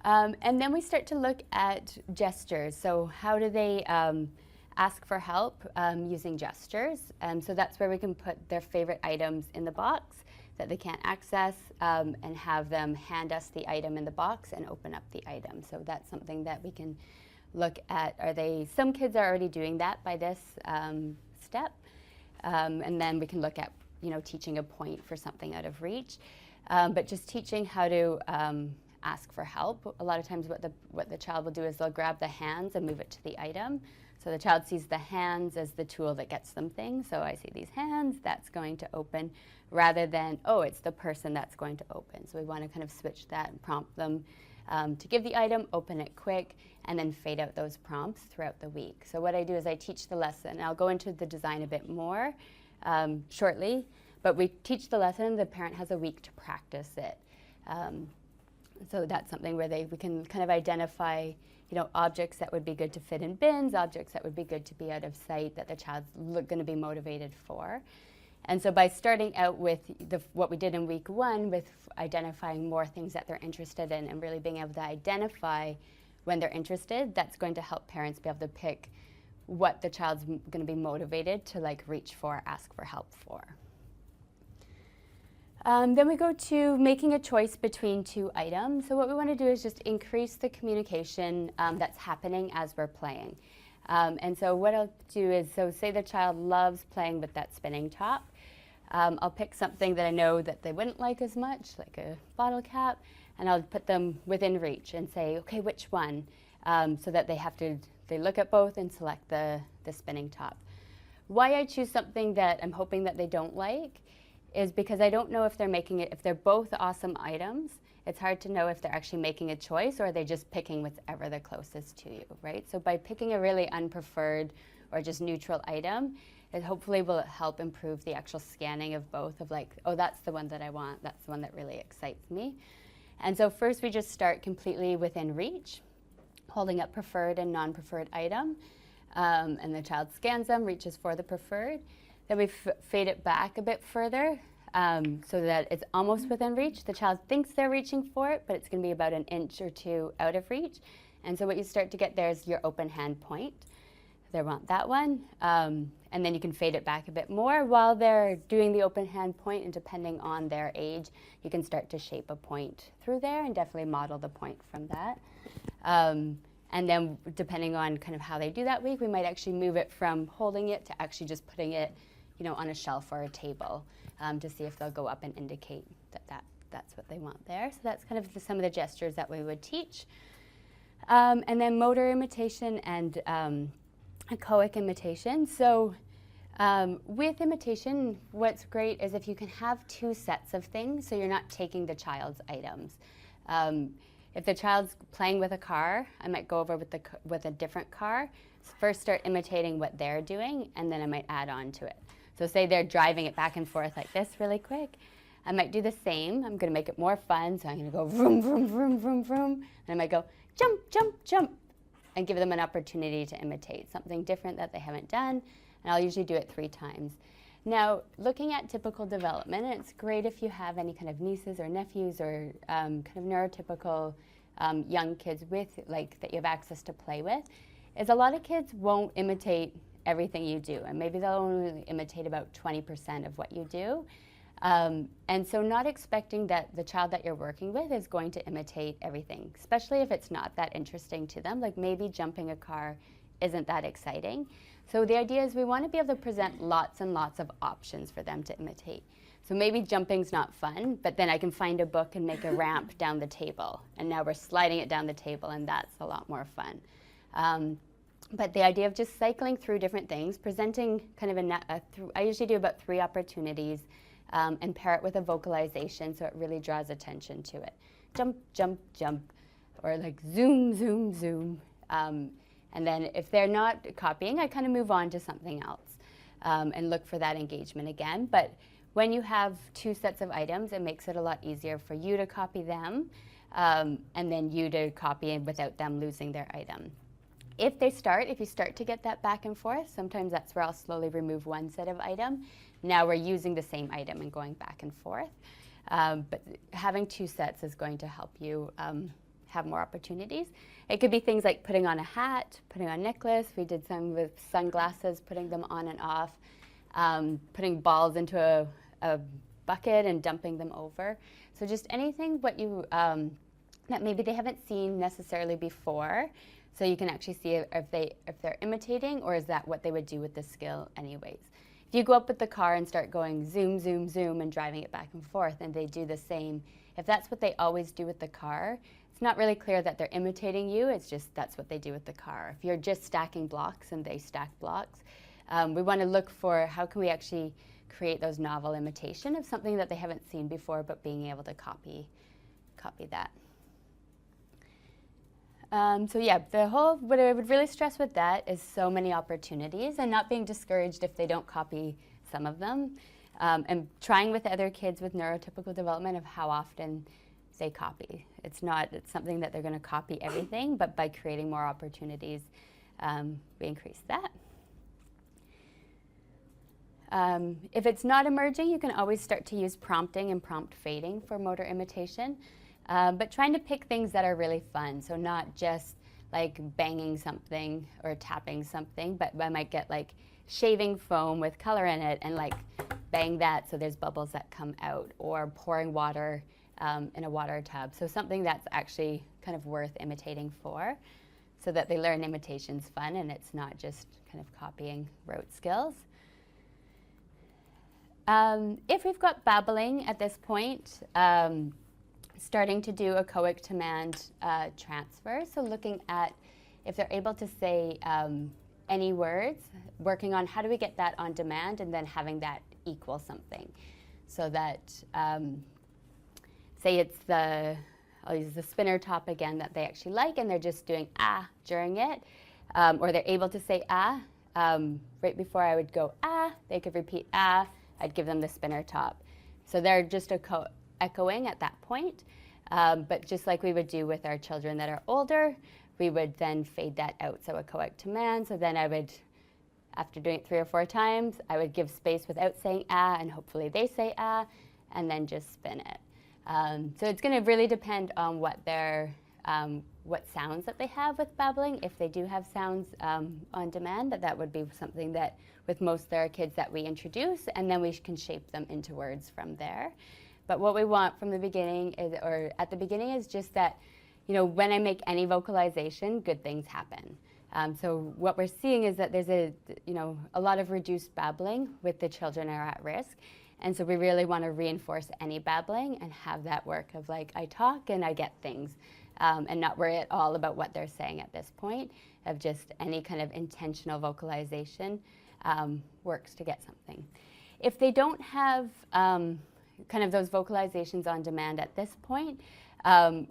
And then we start to look at gestures. So how do they ask for help using gestures? So that's where we can put their favorite items in the box that they can't access, and have them hand us the item in the box and open up the item. So that's something that we can look at. Some kids are already doing that by this step, and then we can look at teaching a point for something out of reach, but just teaching how to ask for help. A lot of times what the child will do is they'll grab the hands and move it to the item. So the child sees the hands as the tool that gets them things. So I see these hands, that's going to open, rather than, oh, it's the person that's going to open. So we want to kind of switch that and prompt them to give the item, open it quick, and then fade out those prompts throughout the week. So what I do is I teach the lesson, and I'll go into the design a bit more shortly, but we teach the lesson, the parent has a week to practice it. So that's something where we can kind of identify objects that would be good to fit in bins, objects that would be good to be out of sight, that the child's going to be motivated for. And so by starting out with what we did in week 1, with identifying more things that they're interested in and really being able to identify when they're interested, that's going to help parents be able to pick what the child's going to be motivated to reach for, ask for help for. Then we go to making a choice between 2 items. So what we want to do is just increase the communication that's happening as we're playing. And so what I'll do is, say the child loves playing with that spinning top. I'll pick something that I know that they wouldn't like as much, like a bottle cap, and I'll put them within reach and say, okay, which one? So that they look at both and select the spinning top. Why I choose something that I'm hoping that they don't like is because I don't know if they're both awesome items. It's hard to know if they're actually making a choice or are they just picking whatever the closest to you, right? So by picking a really unpreferred or just neutral item, it hopefully will help improve the actual scanning of both, of oh, that's the one that I want, that's the one that really excites me. And so first we just start completely within reach, holding up preferred and non-preferred item, and the child scans them, reaches for the preferred. Then we fade it back a bit further, so that it's almost within reach. The child thinks they're reaching for it, but it's going to be about an inch or 2 out of reach. And so what you start to get there is your open hand point. They want that one. And then you can fade it back a bit more while they're doing the open hand point, and depending on their age, you can start to shape a point through there and definitely model the point from that. And then depending on kind of how they do that week, we might actually move it from holding it to actually just putting it on a shelf or a table, to see if they'll go up and indicate that's what they want there. So that's kind of some of the gestures that we would teach. And then motor imitation and echoic imitation. So with imitation, what's great is if you can have 2 sets of things, so you're not taking the child's items. If the child's playing with a car, I might go over with a different car. First start imitating what they're doing, and then I might add on to it. So say they're driving it back and forth like this really quick. I might do the same. I'm going to make it more fun, so I'm going to go vroom, vroom, vroom, vroom, vroom. And I might go jump, jump, jump, and give them an opportunity to imitate something different that they haven't done. And I'll usually do it 3 times. Now, looking at typical development, and it's great if you have any kind of nieces or nephews or kind of neurotypical young kids with, like, that you have access to play with, is a lot of kids won't imitate everything you do, and maybe they'll only imitate about 20% of what you do. And so not expecting that the child that you're working with is going to imitate everything, especially if it's not that interesting to them, like maybe jumping a car isn't that exciting. So the idea is we want to be able to present lots and lots of options for them to imitate. So maybe jumping's not fun, but then I can find a book and make a ramp down the table, and now we're sliding it down the table, and that's a lot more fun. But the idea of just cycling through different things, presenting kind of I usually do about 3 opportunities, and pair it with a vocalization so it really draws attention to it. Jump, jump, jump, or like zoom, zoom, zoom. And then if they're not copying, I kind of move on to something else and look for that engagement again. But when you have 2 sets of items, it makes it a lot easier for you to copy them and then you to copy it without them losing their item. If you start to get that back and forth, sometimes that's where I'll slowly remove one set of item. Now we're using the same item and going back and forth. But having 2 sets is going to help you have more opportunities. It could be things like putting on a hat, putting on a necklace. We did some with sunglasses, putting them on and off, putting balls into a bucket and dumping them over. So just anything that maybe they haven't seen necessarily before, so you can actually see if they're imitating, or is that what they would do with the skill anyways. If you go up with the car and start going zoom, zoom, zoom and driving it back and forth, and they do the same, if that's what they always do with the car, it's not really clear that they're imitating you, it's just that's what they do with the car. If you're just stacking blocks and they stack blocks, we want to look for how can we actually create those novel imitation of something that they haven't seen before, but being able to copy that. So yeah, what I would really stress with that is so many opportunities and not being discouraged if they don't copy some of them, and trying with other kids with neurotypical development of how often they copy. It's something that they're going to copy everything, but by creating more opportunities, we increase that. If it's not emerging, you can always start to use prompting and prompt fading for motor imitation. But trying to pick things that are really fun, so not just like banging something or tapping something, but I might get like shaving foam with color in it and like bang that so there's bubbles that come out, or pouring water in a water tub. So something that's actually kind of worth imitating for, so that they learn imitation's fun and it's not just kind of copying rote skills. If we've got babbling at this point, starting to do echoic command transfer, so looking at if they're able to say any words, working on how do we get that on demand and then having that equal something. So that, say I'll use the spinner top again that they actually like, and they're just doing ah during it, or they're able to say ah. Right before I would go ah, they could repeat ah, I'd give them the spinner top. So they're just echoing at that point, but just like we would do with our children that are older, we would then fade that out, so echoic command. So then I would, after doing it 3 or 4 times, I would give space without saying ah, and hopefully they say ah, and then just spin it. So it's going to really depend on what sounds that they have with babbling. If they do have sounds on demand, that would be something that with most of their kids that we introduce, and then we can shape them into words from there. But what we want from the beginning at the beginning is just that, when I make any vocalization, good things happen. So what we're seeing is that there's a lot of reduced babbling with the children are at risk. And so we really want to reinforce any babbling and have that work of like, I talk and I get things, and not worry at all about what they're saying at this point, of just any kind of intentional vocalization works to get something. If they don't have kind of those vocalizations on demand at this point,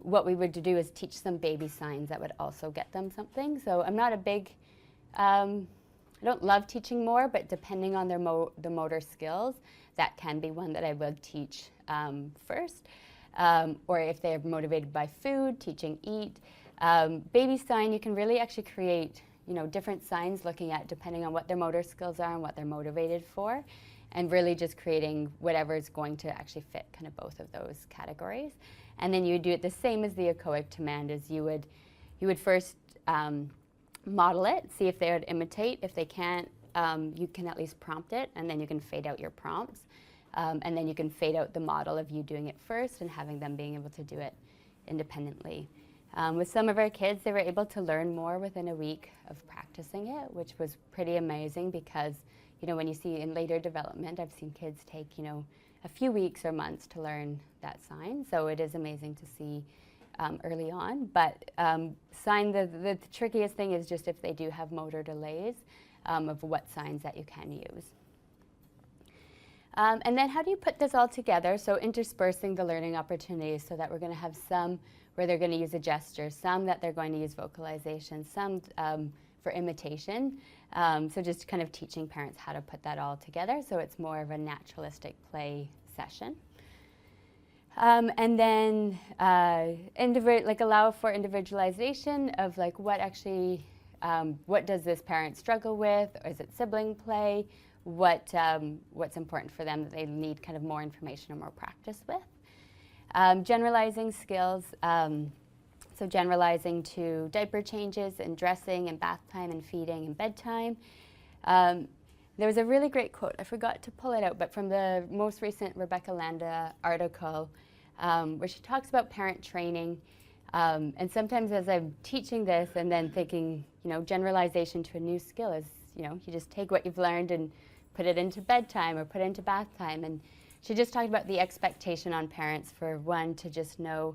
what we would do is teach some baby signs that would also get them something. So I'm not a big, I don't love teaching more, but depending on the motor skills, that can be one that I would teach first. Or if they're motivated by food, teaching eat. Baby sign, you can really actually create different signs looking at depending on what their motor skills are and what they're motivated for. and really just creating whatever is going to actually fit kind of both of those categories. And then you would do it the same as the echoic demand, as you would first model it, see if they would imitate. If they can't, you can at least prompt it, and then you can fade out your prompts. And then you can fade out the model of you doing it first and having them being able to do it independently. With some of our kids, they were able to learn more within a week of practicing it, which was pretty amazing because, you know, when you see in later development, I've seen kids take, you know, a few weeks or months to learn that sign. So it is amazing to see early on. But the trickiest thing is just if they do have motor delays of what signs that you can use. And then how do you put this all together? So interspersing the learning opportunities so that we're going to have some where they're going to use a gesture, some that they're going to use vocalization, some for imitation. So just kind of teaching parents how to put that all together so it's more of a naturalistic play session. And then allow for individualization of like what actually, what does this parent struggle with? Or is it sibling play? What's important for them that they need kind of more information or more practice with. Generalizing skills, so generalizing to diaper changes and dressing and bath time and feeding and bedtime. There was a really great quote, I forgot to pull it out, but from the most recent Rebecca Landa article where she talks about parent training. And sometimes as I'm teaching this and then thinking, you know, generalization to a new skill is, you know, you just take what you've learned and put it into bedtime or put it into bath time. And she just talked about the expectation on parents for one to just know,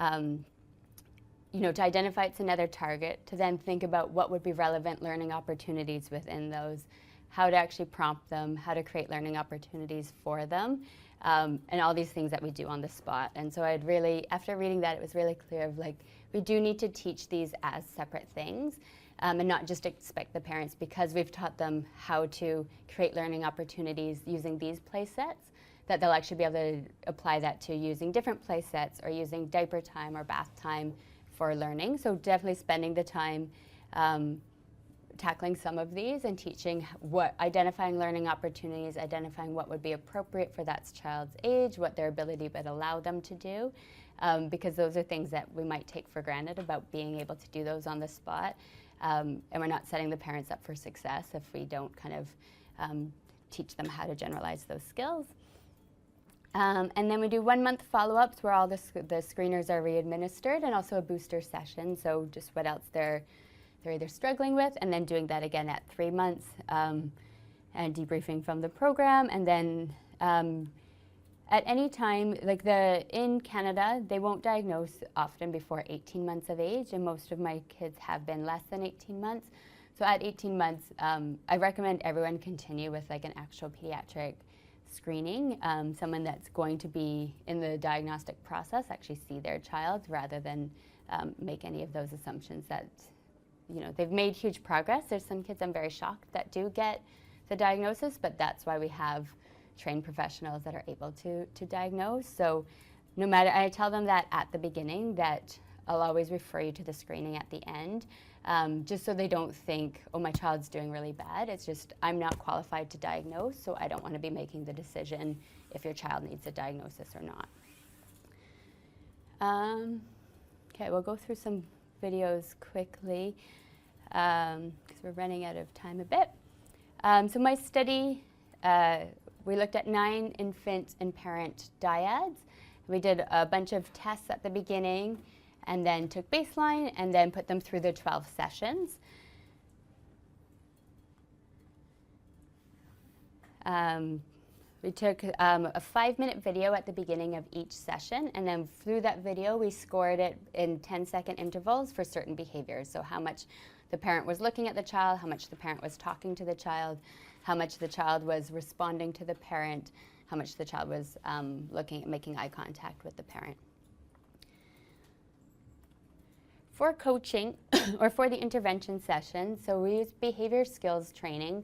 you know, to identify it's another target, to then think about what would be relevant learning opportunities within those, how to actually prompt them, how to create learning opportunities for them, and all these things that we do on the spot. And so I'd really, after reading that, it was really clear of like, we do need to teach these as separate things. And not just expect the parents, because we've taught them how to create learning opportunities using these play sets, that they'll actually be able to apply that to using different play sets or using diaper time or bath time for learning. So definitely spending the time tackling some of these and teaching identifying learning opportunities, identifying what would be appropriate for that child's age, what their ability would allow them to do, because those are things that we might take for granted about being able to do those on the spot. And we're not setting the parents up for success if we don't kind of teach them how to generalize those skills. And then we do 1 month follow-ups where all the screeners are re-administered, and also a booster session, so just what else they're either struggling with, and then doing that again at 3 months, and debriefing from the program. And then at any time, like in Canada, they won't diagnose often before 18 months of age, and most of my kids have been less than 18 months. So at 18 months, I recommend everyone continue with like an actual pediatric screening, someone that's going to be in the diagnostic process, actually see their child rather than make any of those assumptions that, you know, they've made huge progress. There's some kids I'm very shocked that do get the diagnosis, but that's why we have trained professionals that are able to diagnose. So no matter, I tell them that at the beginning, that I'll always refer you to the screening at the end, just so they don't think, oh, my child's doing really bad. It's just, I'm not qualified to diagnose, so I don't want to be making the decision if your child needs a diagnosis or not. Okay, we'll go through some videos quickly, because we're running out of time a bit. So my study, we looked at 9 infant and parent dyads. We did a bunch of tests at the beginning, and then took baseline, and then put them through the 12 sessions. We took a 5-minute video at the beginning of each session, and then through that video we scored it in 10-second intervals for certain behaviors. So how much the parent was looking at the child, how much the parent was talking to the child, how much the child was responding to the parent, how much the child was making eye contact with the parent. For coaching, or for the intervention session, so we use behavior skills training,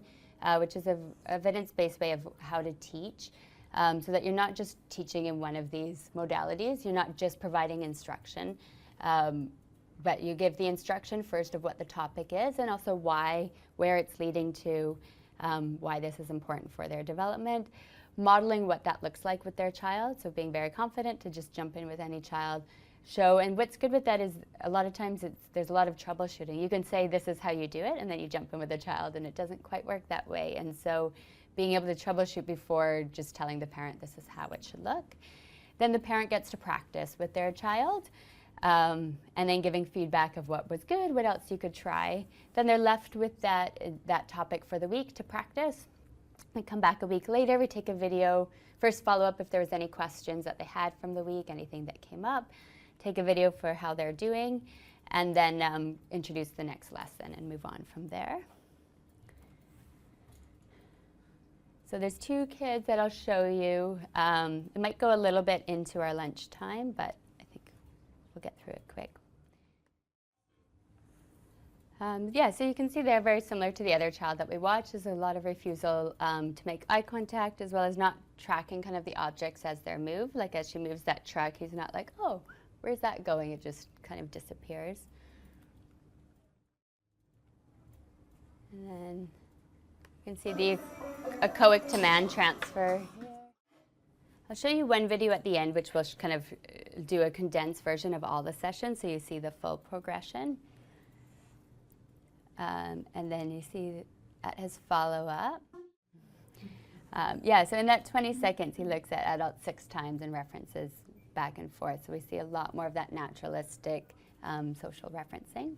which is an evidence-based way of how to teach, so that you're not just teaching in one of these modalities, you're not just providing instruction, but you give the instruction first of what the topic is, and also why, where it's leading to, why this is important for their development, modeling what that looks like with their child, so being very confident to just jump in with any child, show. And what's good with that is a lot of times there's a lot of troubleshooting. You can say this is how you do it, and then you jump in with a child, and it doesn't quite work that way. And so being able to troubleshoot before just telling the parent this is how it should look. Then the parent gets to practice with their child, and then giving feedback of what was good, what else you could try. Then they're left with that topic for the week to practice. We come back a week later, we take a video, first follow up if there was any questions that they had from the week, anything that came up, take a video for how they're doing, and then introduce the next lesson and move on from there. So there's 2 kids that I'll show you. It might go a little bit into our lunch time, but I think we'll get through it quick. Yeah, so you can see they're very similar to the other child that we watched. There's a lot of refusal to make eye contact, as well as not tracking kind of the objects as they're moved. Like as she moves that truck, he's not like, oh, where's that going? It just kind of disappears. And then you can see the echoic to man transfer here. I'll show you one video at the end, which will kind of do a condensed version of all the sessions, so you see the full progression. And then you see at his follow-up. Yeah, so in that 20 seconds, he looks at adults 6 times and references back and forth. So we see a lot more of that naturalistic social referencing.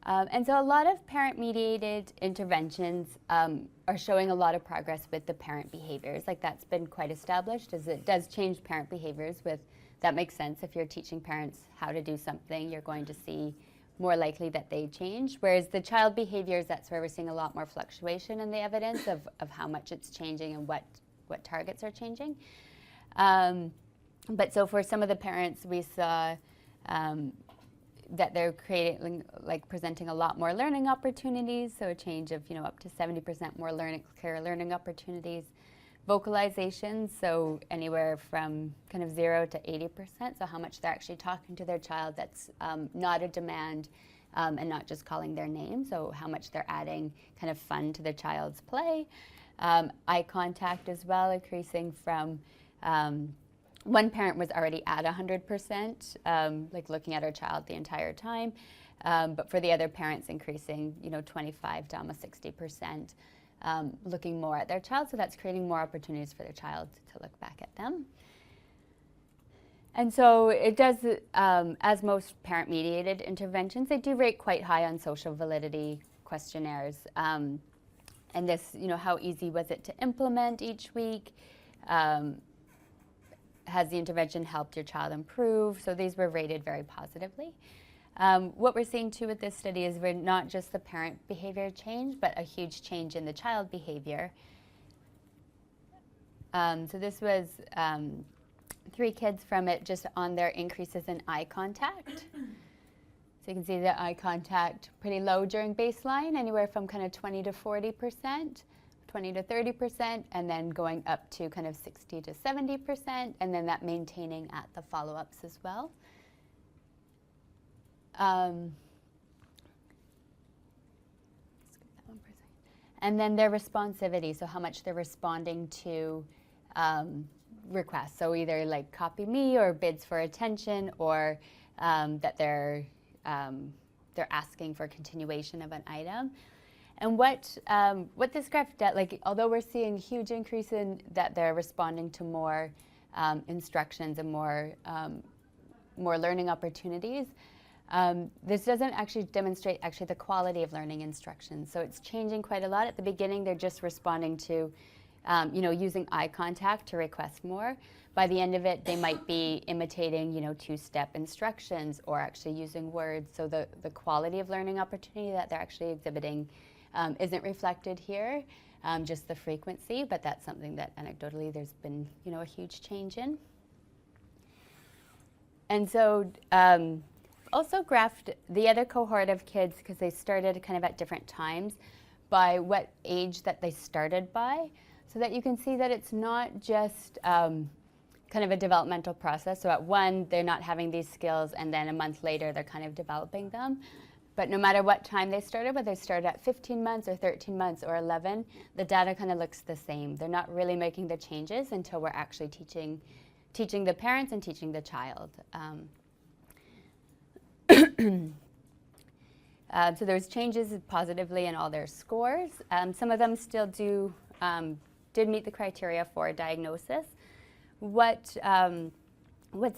And so a lot of parent-mediated interventions are showing a lot of progress with the parent behaviors. Like that's been quite established, as it does change parent behaviors with, that makes sense. If you're teaching parents how to do something, you're going to see more likely that they change. Whereas the child behaviors, that's where we're seeing a lot more fluctuation in the evidence of how much it's changing and what targets are changing. But so for some of the parents, we saw that they're creating, like presenting a lot more learning opportunities, so a change of up to 70% more clear learning opportunities. Vocalizations, so anywhere from kind of 0 to 80%, so how much they're actually talking to their child that's not a demand and not just calling their name, so how much they're adding kind of fun to the child's play. Eye contact as well, increasing from, one parent was already at 100%, like looking at her child the entire time, but for the other parents increasing 25 to almost 60%. Looking more at their child, so that's creating more opportunities for their child to look back at them. And so it does, as most parent-mediated interventions, they do rate quite high on social validity questionnaires. And this, how easy was it to implement each week? Has the intervention helped your child improve? So these were rated very positively. What we're seeing too with this study is we're not just the parent behavior change, but a huge change in the child behavior. So this was 3 kids from it just on their increases in eye contact. So you can see the eye contact pretty low during baseline, anywhere from kind of 20 to 40%, 20 to 30%, and then going up to kind of 60 to 70%, and then that maintaining at the follow-ups as well. And then their responsivity, so how much they're responding to requests. So either like copy me or bids for attention, or that they're asking for continuation of an item. And what this graph does, like although we're seeing huge increase in that they're responding to more instructions and more learning opportunities, this doesn't actually demonstrate the quality of learning instruction. So it's changing quite a lot. At the beginning, they're just responding to, using eye contact to request more. By the end of it, they might be imitating, 2-step instructions or actually using words. So the quality of learning opportunity that they're actually exhibiting isn't reflected here, just the frequency, but that's something that anecdotally there's been, a huge change in. And so, also graphed the other cohort of kids, because they started kind of at different times, by what age that they started by, so that you can see that it's not just kind of a developmental process. So at 1, they're not having these skills, and then a month later, they're kind of developing them. But no matter what time they started, whether they started at 15 months or 13 months or 11, the data kind of looks the same. They're not really making the changes until we're actually teaching the parents and teaching the child. So there's changes positively in all their scores. Some of them still did meet the criteria for diagnosis. What's a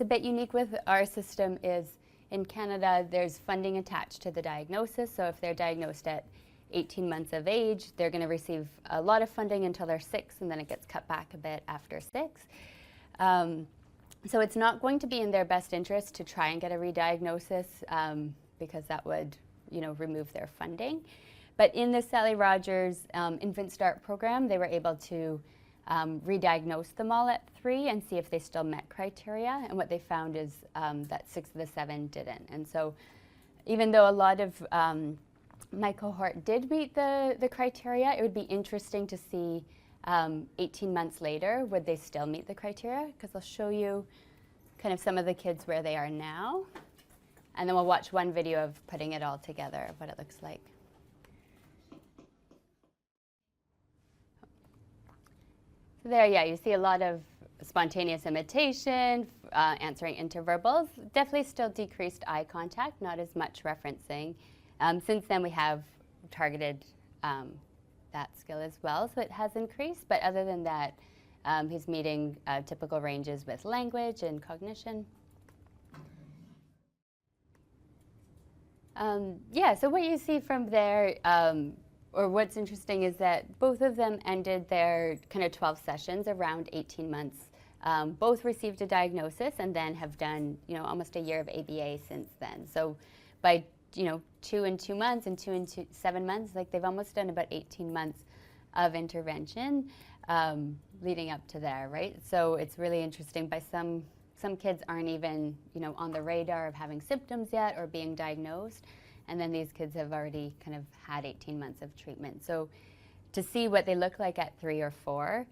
bit unique with our system is in Canada, there's funding attached to the diagnosis. So if they're diagnosed at 18 months of age, they're going to receive a lot of funding until they're 6, and then it gets cut back a bit after 6. So it's not going to be in their best interest to try and get a rediagnosis because that would, remove their funding. But in the Sally Rogers Infant Start program, they were able to re-diagnose them all at 3 and see if they still met criteria. And what they found is that 6 of the 7 didn't. And so even though a lot of my cohort did meet the criteria, it would be interesting to see 18 months later, would they still meet the criteria? Because I'll show you kind of some of the kids where they are now. And then we'll watch one video of putting it all together, of what it looks like. So there, yeah, you see a lot of spontaneous imitation, answering interverbals. Definitely still decreased eye contact, not as much referencing. Since then, we have targeted that skill as well, so it has increased. But other than that, he's meeting typical ranges with language and cognition. So what you see from there, or what's interesting, is that both of them ended their kind of 12 sessions around 18 months. Both received a diagnosis and then have done, almost a year of ABA since then. So by 2 and 2 months and 2 and 7 months, like they've almost done about 18 months of intervention leading up to there, right? So it's really interesting. By some kids aren't even, on the radar of having symptoms yet or being diagnosed. And then these kids have already kind of had 18 months of treatment. So to see what they look like at 3 or 4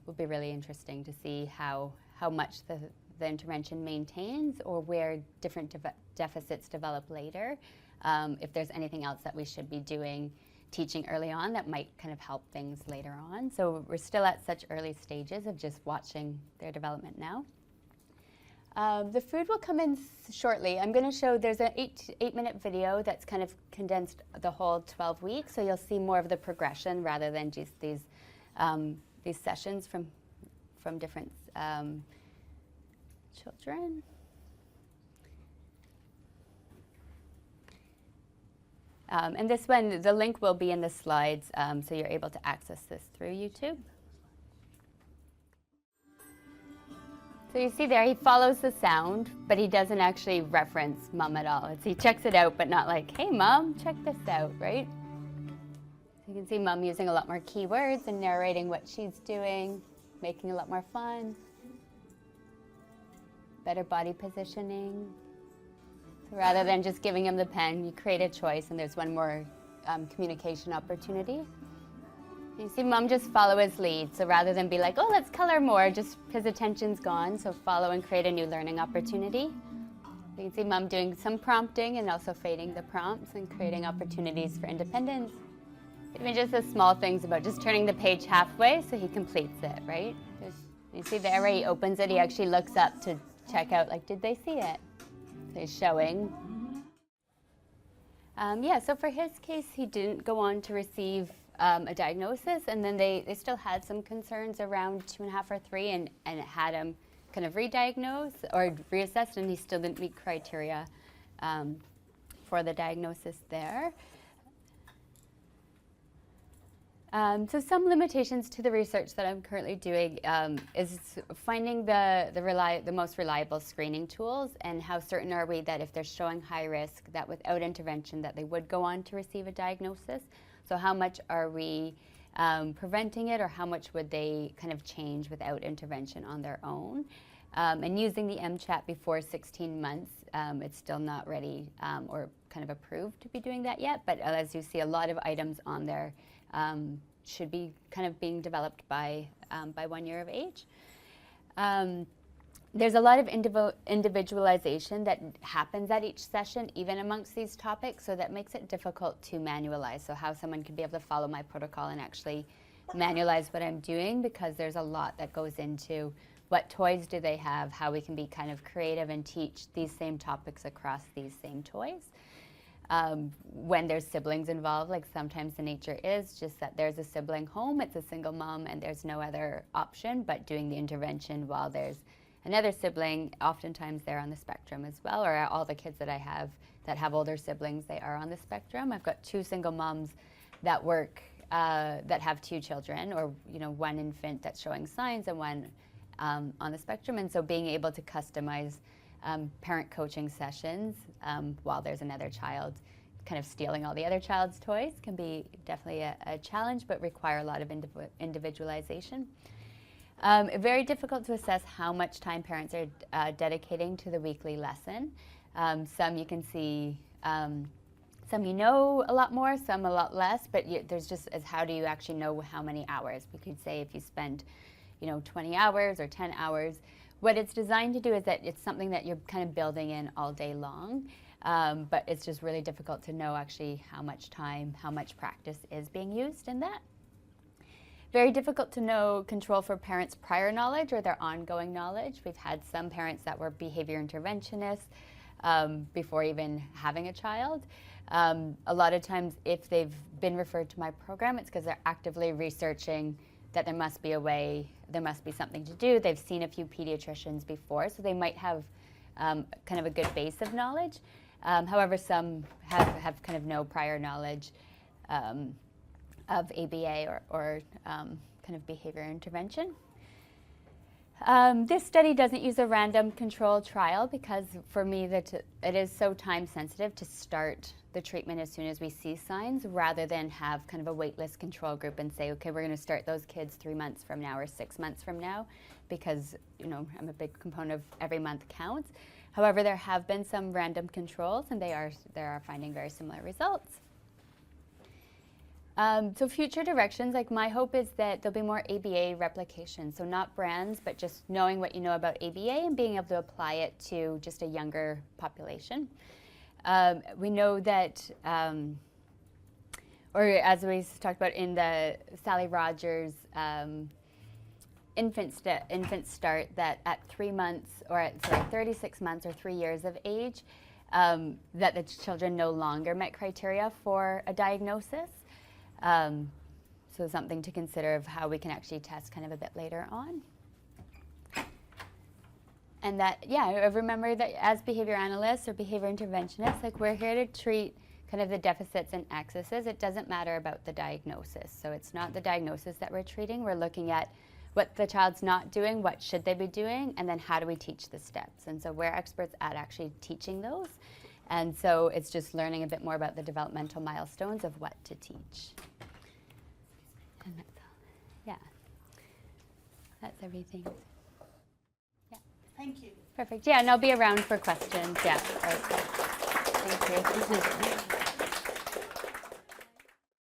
will be really interesting to see how much the intervention maintains or where different deficits develop later. If there's anything else that we should be teaching early on that might kind of help things later on. So we're still at such early stages of just watching their development now. The food will come in shortly. I'm going to show, there's an 8-minute video that's kind of condensed the whole 12 weeks, so you'll see more of the progression rather than just these sessions from different children. And this one, the link will be in the slides, so you're able to access this through YouTube. So you see there, he follows the sound, but he doesn't actually reference mom at all. He checks it out, but not like, hey mom, check this out, right? So you can see mom using a lot more keywords and narrating what she's doing, making it a lot more fun. Better body positioning. So rather than just giving him the pen, you create a choice and there's one more communication opportunity. You see mom just follow his lead. So rather than be like, oh, let's color more, just his attention's gone. So follow and create a new learning opportunity. You can see mom doing some prompting and also fading the prompts and creating opportunities for independence. Even just the small things about just turning the page halfway so he completes it, right? You see there where he opens it, he actually looks up to check out, like, did they see it? So he's showing. So for his case, he didn't go on to receive a diagnosis, and then they still had some concerns around 2.5 or 3, and it had him kind of re-diagnosed or reassessed, and he still didn't meet criteria for the diagnosis there. So some limitations to the research that I'm currently doing is finding the most reliable screening tools, and how certain are we that if they're showing high risk, that without intervention that they would go on to receive a diagnosis. So how much are we preventing it, or how much would they kind of change without intervention on their own? And using the MCHAT before 16 months, it's still not ready or kind of approved to be doing that yet, but as you see, a lot of items on there should be kind of being developed by 1 year of age. There's a lot of individualization that happens at each session, even amongst these topics, so that makes it difficult to manualize. So how someone can be able to follow my protocol and actually manualize what I'm doing, because there's a lot that goes into what toys do they have, how we can be kind of creative and teach these same topics across these same toys. When there's siblings involved, like sometimes the nature is just that there's a sibling home, it's a single mom, and there's no other option but doing the intervention while there's another sibling. Oftentimes they're on the spectrum as well, or all the kids that I have that have older siblings, they are on the spectrum. I've got 2 single moms that work, that have 2 children, or one infant that's showing signs and one on the spectrum. And so being able to customize parent coaching sessions while there's another child kind of stealing all the other child's toys can be definitely a challenge, but require a lot of individualization. Very difficult to assess how much time parents are dedicating to the weekly lesson. Some you can see, some a lot more, some a lot less, but there's just as how do you actually know how many hours? We could say if you spend 20 hours or 10 hours. What it's designed to do is that it's something that you're kind of building in all day long, but it's just really difficult to know actually how much time, how much practice is being used in that. Very difficult to control for parents' prior knowledge or their ongoing knowledge. We've had some parents that were behavior interventionists before even having a child. A lot of times if they've been referred to my program, it's because they're actively researching that there must be a way, there must be something to do. They've seen a few pediatricians before, so they might have kind of a good base of knowledge. However, some have kind of no prior knowledge of ABA or kind of behavior intervention. This study doesn't use a random control trial because for me it is so time sensitive to start the treatment as soon as we see signs rather than have kind of a waitlist control group and say, okay, we're going to start those kids 3 months from now or 6 months from now, because I'm a big component of every month counts. However, there have been some random controls and they are finding very similar results. So future directions, like my hope is that there'll be more ABA replication. So not brands, but just knowing what you know about ABA and being able to apply it to just a younger population. We know that, or as we talked about in the Sally Rogers infant start, that at 3 months, or at 36 months or 3 years of age, that the children no longer met criteria for a diagnosis. So something to consider of how we can actually test kind of a bit later on. And that, remember that as behavior analysts or behavior interventionists, like we're here to treat kind of the deficits and excesses. It doesn't matter about the diagnosis. So it's not the diagnosis that we're treating. We're looking at what the child's not doing, what should they be doing, and then how do we teach the steps. And so we're experts at actually teaching those. And so it's just learning a bit more about the developmental milestones of what to teach. And that's all. Yeah. That's everything. Yeah. Thank you. Perfect. Yeah, and I'll be around for questions. Yeah. Okay. Thank you.